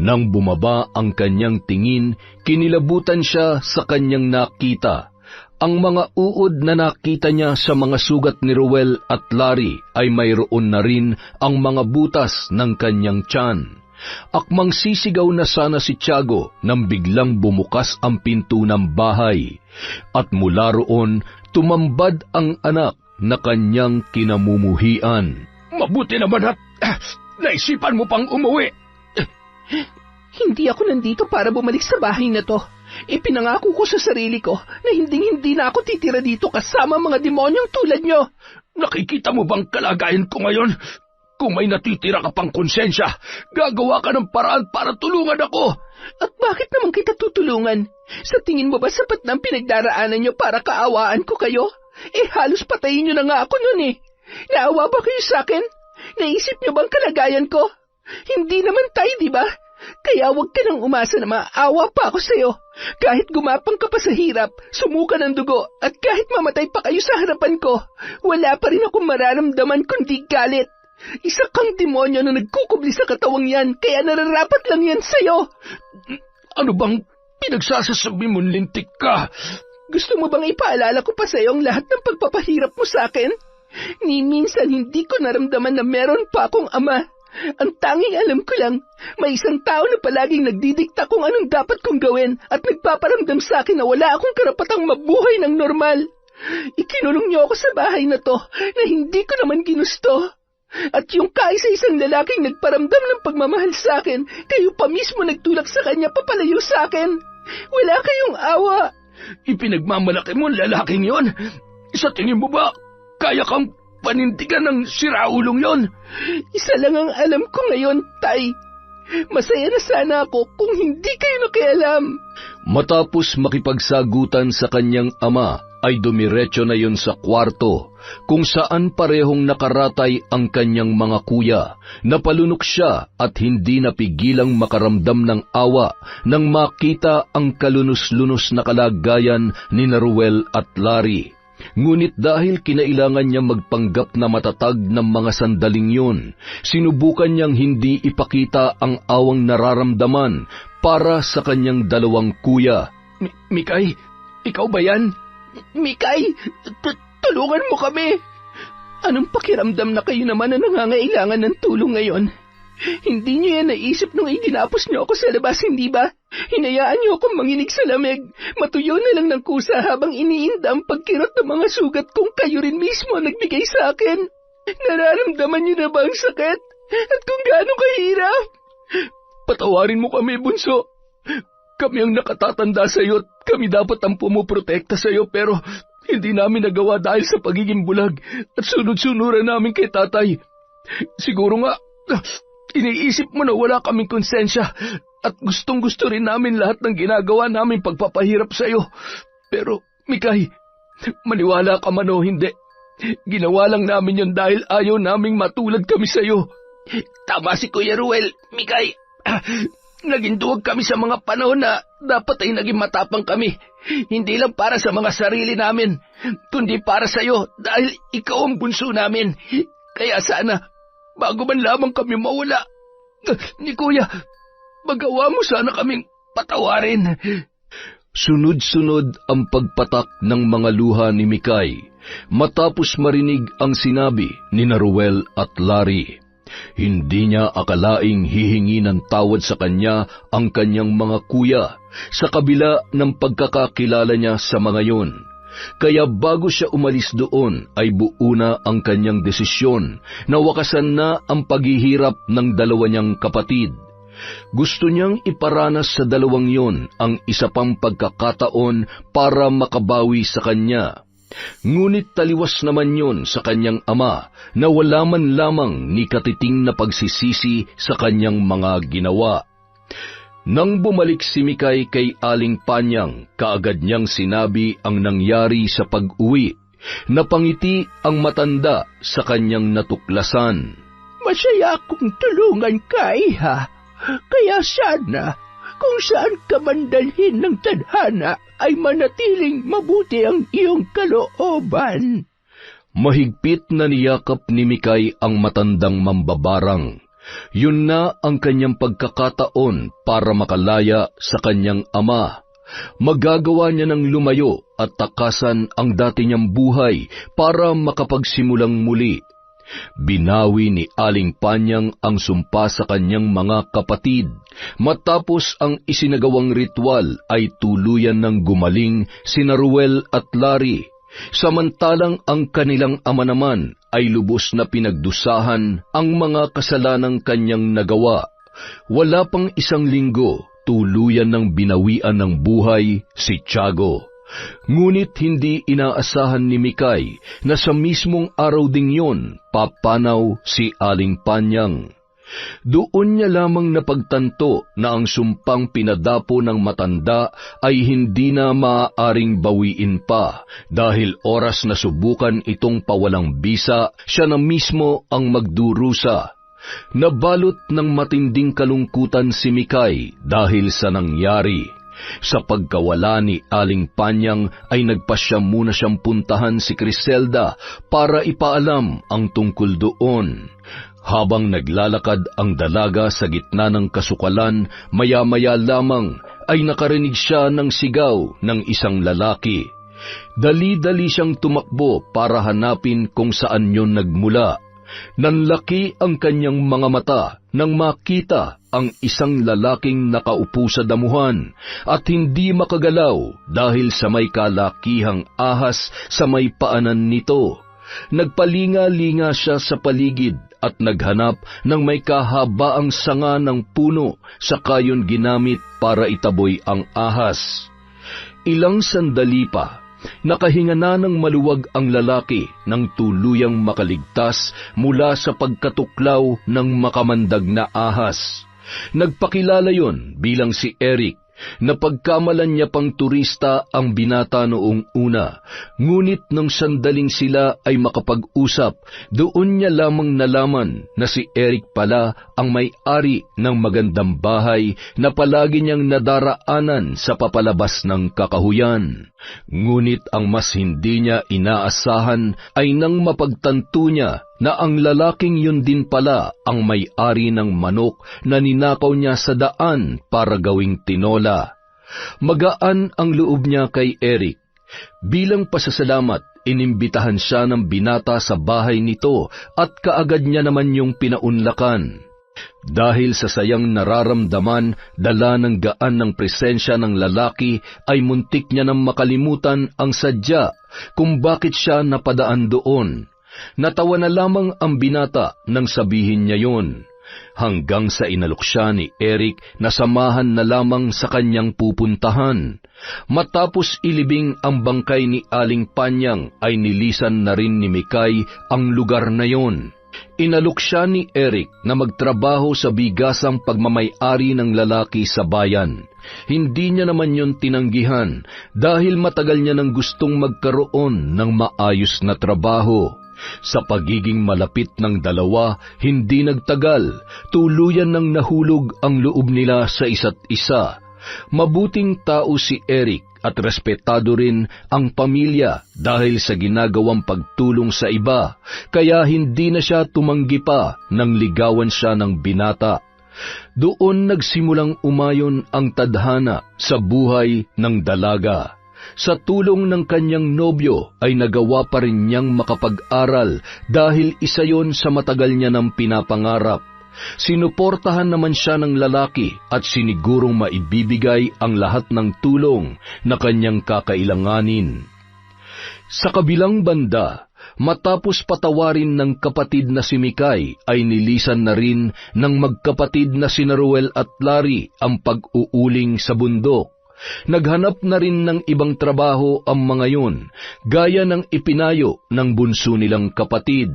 Nang bumaba ang kanyang tingin, kinilabutan siya sa kanyang nakita. Ang mga uod na nakita niya sa mga sugat ni Ruel at Larry ay mayroon na rin ang mga butas ng kanyang tiyan. Akmang sisigaw na sana si Tiago nang biglang bumukas ang pinto ng bahay. At mula roon, tumambad ang anak na kanyang kinamumuhian.
Mabuti naman at naisipan mo pang umuwi.
Hindi ako nandito para bumalik sa bahay na to. Ipinangako ko sa sarili ko na hindi na ako titira dito kasama mga demonyong tulad nyo.
Nakikita mo bang kalagayan ko ngayon? Kung may natitira ka pang konsensya, gagawa ka ng paraan para tulungan ako.
At bakit naman kita tutulungan? Sa tingin mo ba sapat na ang pinagdaraanan nyo para kaawaan ko kayo? Halos patayin nyo na nga ako nun eh. Naawa ba kayo sa akin? Naisip nyo bang kalagayan ko? Hindi naman tayo, di ba? Kaya huwag ka nang umasa na maawa pa ako sa'yo. Kahit gumapang ka pa sa hirap, sumuka ng dugo, at kahit mamatay pa kayo sa harapan ko, wala pa rin akong mararamdaman kundi galit. Isa kang demonyo na nagkukubli sa katawang yan, kaya nararapat lang yan sa'yo.
Ano bang pinagsasasabi mo, lintik ka?
Gusto mo bang ipaalala ko pa sa'yo ang lahat ng pagpapahirap mo sa akin? Ni minsan hindi ko naramdaman na meron pa akong ama. Ang tanging alam ko lang, may isang tao na palaging nagdidikta kung anong dapat kong gawin at nagpaparamdam sa akin na wala akong karapatang mabuhay ng normal. Ikinulong niyo ako sa bahay na to na hindi ko naman ginusto. At yung kaisa-isang lalaking nagparamdam ng pagmamahal sa akin, kayo pa mismo nagtulak sa kanya papalayo sa akin. Wala kayong awa.
Ipinagmamalaki mo ang lalaking yon. Sa tingin mo ba, kaya kang panindigan ng siraulong yon?
Isa lang ang alam ko ngayon, Tay. Masaya na sana ako kung hindi kayo nakialam.
Matapos makipagsagutan sa kanyang ama, ay dumiretso na yon sa kwarto, kung saan parehong nakaratay ang kanyang mga kuya. Napalunok siya at hindi napigilang makaramdam ng awa nang makita ang kalunos-lunos na kalagayan ni Ruel at Larry. Ngunit dahil kinailangan niya magpanggap na matatag ng mga sandaling yun, sinubukan niyang hindi ipakita ang awang nararamdaman para sa kanyang dalawang kuya.
Mikay, ikaw ba yan?
Mikay, tulungan mo kami. Anong pakiramdam na kayo naman na nangangailangan ng tulong ngayon? Hindi niyo yan naisip nung iginapos niyo ako sa labas, hindi ba? Hinayaan niyo akong manginig sa lamig. Matuyo na lang ng kusa habang iniinda ang pagkirot ng mga sugat kung kayo rin mismo nagbigay sa akin. Nararamdaman niyo na ba ang sakit? At kung gaano kahirap?
Patawarin mo kami, bunso. Kami ang nakatatanda sa iyo at kami dapat ang pumuprotekta sa iyo, pero hindi namin nagawa dahil sa pagiging bulag at sunod-sunuran namin kay tatay. Siguro nga, iniisip mo na wala kaming konsensya at gustong-gusto rin namin lahat ng ginagawa namin pagpapahirap sa iyo. Pero, Mikay, maniwala ka man o hindi, ginawa lang namin yon dahil ayaw naming matulad kami sa iyo.
Tama si Kuya Ruel, Mikay. Naging duwag kami sa mga panahon na dapat ay naging matapang kami. Hindi lang para sa mga sarili namin, kundi para sa iyo dahil ikaw ang bunso namin. Kaya sana, bago man lamang kami mawala ni Kuya, magawa mo sana kaming patawarin.
Sunod-sunod ang pagpatak ng mga luha ni Mikay matapos marinig ang sinabi ni Ruel at Larry. Hindi niya akalaing hihingi ng tawad sa kanya ang kanyang mga kuya sa kabila ng pagkakakilala niya sa mga yun. Kaya bago siya umalis doon ay buo na ang kanyang desisyon na wakasan na ang paghihirap ng dalawa niyang kapatid. Gusto niyang iparanas sa dalawang yon ang isa pang pagkakataon para makabawi sa kanya. Ngunit taliwas naman yon sa kanyang ama na wala man lamang ni katiting na pagsisisi sa kanyang mga ginawa. Nang bumalik si Mikay kay Aling Panyang, kaagad niyang sinabi ang nangyari sa pag-uwi. Napangiti ang matanda sa kanyang natuklasan.
Masaya akong tulungan ka, iha. Kaya sana, kung saan ka man dalhin ng tadhana, ay manatiling mabuti ang iyong kalooban.
Mahigpit na niyakap ni Mikay ang matandang mambabarang. Yun na ang kanyang pagkakataon para makalaya sa kanyang ama. Magagawa niya ng lumayo at takasan ang dati niyang buhay para makapagsimulang muli. Binawi ni Aling Panyang ang sumpa sa kanyang mga kapatid. Matapos ang isinagawang ritual ay tuluyan ng gumaling sina Ruel at Larry. Samantalang ang kanilang ama naman ay lubos na pinagdusahan ang mga kasalanang kanyang nagawa. Wala pang isang linggo, tuluyan ng binawian ng buhay si Tiago. Ngunit hindi inaasahan ni Mikay na sa mismong araw ding yon, papanaw si Aling Panyang. Doon niya lamang napagtanto na ang sumpang pinadapo ng matanda ay hindi na maaaring bawiin pa dahil oras na subukan itong pawalang bisa, siya na mismo ang magdurusa. Nabalot ng matinding kalungkutan si Mikay dahil sa nangyari. Sa pagkawala ni Aling Panyang ay nagpasya muna siyang puntahan si Criselda para ipaalam ang tungkol doon. Habang naglalakad ang dalaga sa gitna ng kasukalan, maya-maya lamang ay nakarinig siya ng sigaw ng isang lalaki. Dali-dali siyang tumakbo para hanapin kung saan yun nagmula. Nanlaki ang kanyang mga mata nang makita ang isang lalaking nakaupo sa damuhan at hindi makagalaw dahil sa may kalakihang ahas sa may paanan nito. Nagpalinga-linga siya sa paligid at naghanap ng may kahabaang sanga ng puno sa kayon ginamit para itaboy ang ahas. Ilang sandali pa, nakahinga na ng maluwag ang lalaki nang tuluyang makaligtas mula sa pagkatuklaw ng makamandag na ahas. Nagpakilala yon bilang si Eric, na pagkamalan niya pang turista ang binata noong una. Ngunit nang sandaling sila ay makapag-usap, doon niya lamang nalaman na si Eric pala ang may-ari ng magandang bahay na palagi niyang nadaraanan sa papalabas ng kakahuyan. Ngunit ang mas hindi niya inaasahan ay nang mapagtanto niya na ang lalaking yun din pala ang may-ari ng manok na ninakaw niya sa daan para gawing tinola. Magaan ang loob niya kay Eric. Bilang pasasalamat, inimbitahan siya ng binata sa bahay nito at kaagad niya naman yung pinaunlakan. Dahil sa sayang nararamdaman, dala ng gaan ng presensya ng lalaki, ay muntik niya nang makalimutan ang sadya kung bakit siya napadaan doon. Natawa na lamang ang binata nang sabihin niya yon, hanggang sa inalok siya ni Eric na samahan na lamang sa kanyang pupuntahan. Matapos ilibing ang bangkay ni Aling Panyang ay nilisan na rin ni Mikay ang lugar na yon. Inalok siya ni Eric na magtrabaho sa bigasang pagmamay-ari ng lalaki sa bayan. Hindi niya naman yon tinanggihan dahil matagal niya nang gustong magkaroon ng maayos na trabaho. Sa pagiging malapit ng dalawa, hindi nagtagal, tuluyan nang nahulog ang loob nila sa isa't isa. Mabuting tao si Eric at respetado rin ang pamilya dahil sa ginagawang pagtulong sa iba, kaya hindi na siya tumanggi pa nang ligawan siya ng binata. Doon nagsimulang umayon ang tadhana sa buhay ng dalaga. Sa tulong ng kanyang nobyo ay nagawa pa rin niyang makapag-aral dahil isa yon sa matagal niya ng pinapangarap. Sinuportahan naman siya ng lalaki at sinigurong maibibigay ang lahat ng tulong na kanyang kakailanganin. Sa kabilang banda, matapos patawarin ng kapatid na si Mikay, ay nilisan na rin ng magkapatid na si Ruel at Larry ang pag-uuling sa bundok. Naghanap na rin ng ibang trabaho ang mga yun, gaya ng ipinayo ng bunso nilang kapatid.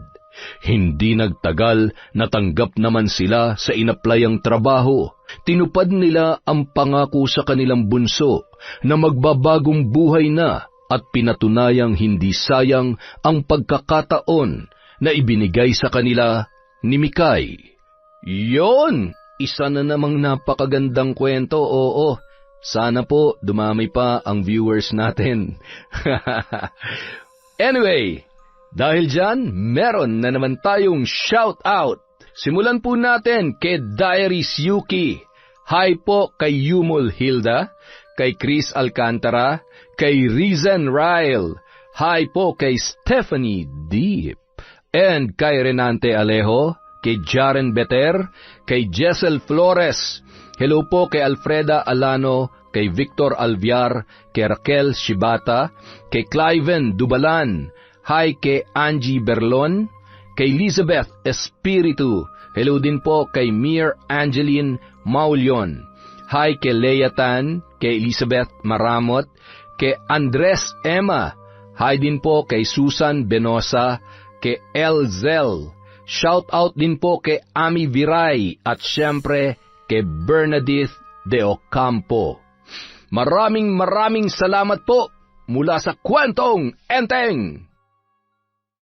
Hindi nagtagal, natanggap naman sila sa inaplayang trabaho. Tinupad nila ang pangako sa kanilang bunso na magbabagong buhay na at pinatunayang hindi sayang ang pagkakataon na ibinigay sa kanila ni Mikay. Yon! Isa na namang napakagandang kwento, oo. Sana po dumami pa ang viewers natin. Anyway, dahil dyan, meron na naman tayong shout out. Simulan po natin kay Diaries Yuki. Hi po kay Yumol Hilda, kay Chris Alcantara, kay Rizen Ryle. Hi po kay Stephanie Deep. And kay Renante Alejo, kay Jaren Beter, kay Jessel Flores. Hello po kay Alfreda Alano, kay Victor Alviar, kay Raquel Shibata, kay Cliven Dubalan. Hi kay Angie Berlon, kay Elizabeth Espiritu. Hello din po kay Mir Angeline Maulion. Hi kay Leia Tan, kay Elizabeth Maramot, kay Andres Emma. Hi din po kay Susan Benosa, kay Elzel. Shout out din po kay Ami Viray at syempre kay Bernadette de Ocampo. Maraming salamat po mula sa Kwentong Enteng!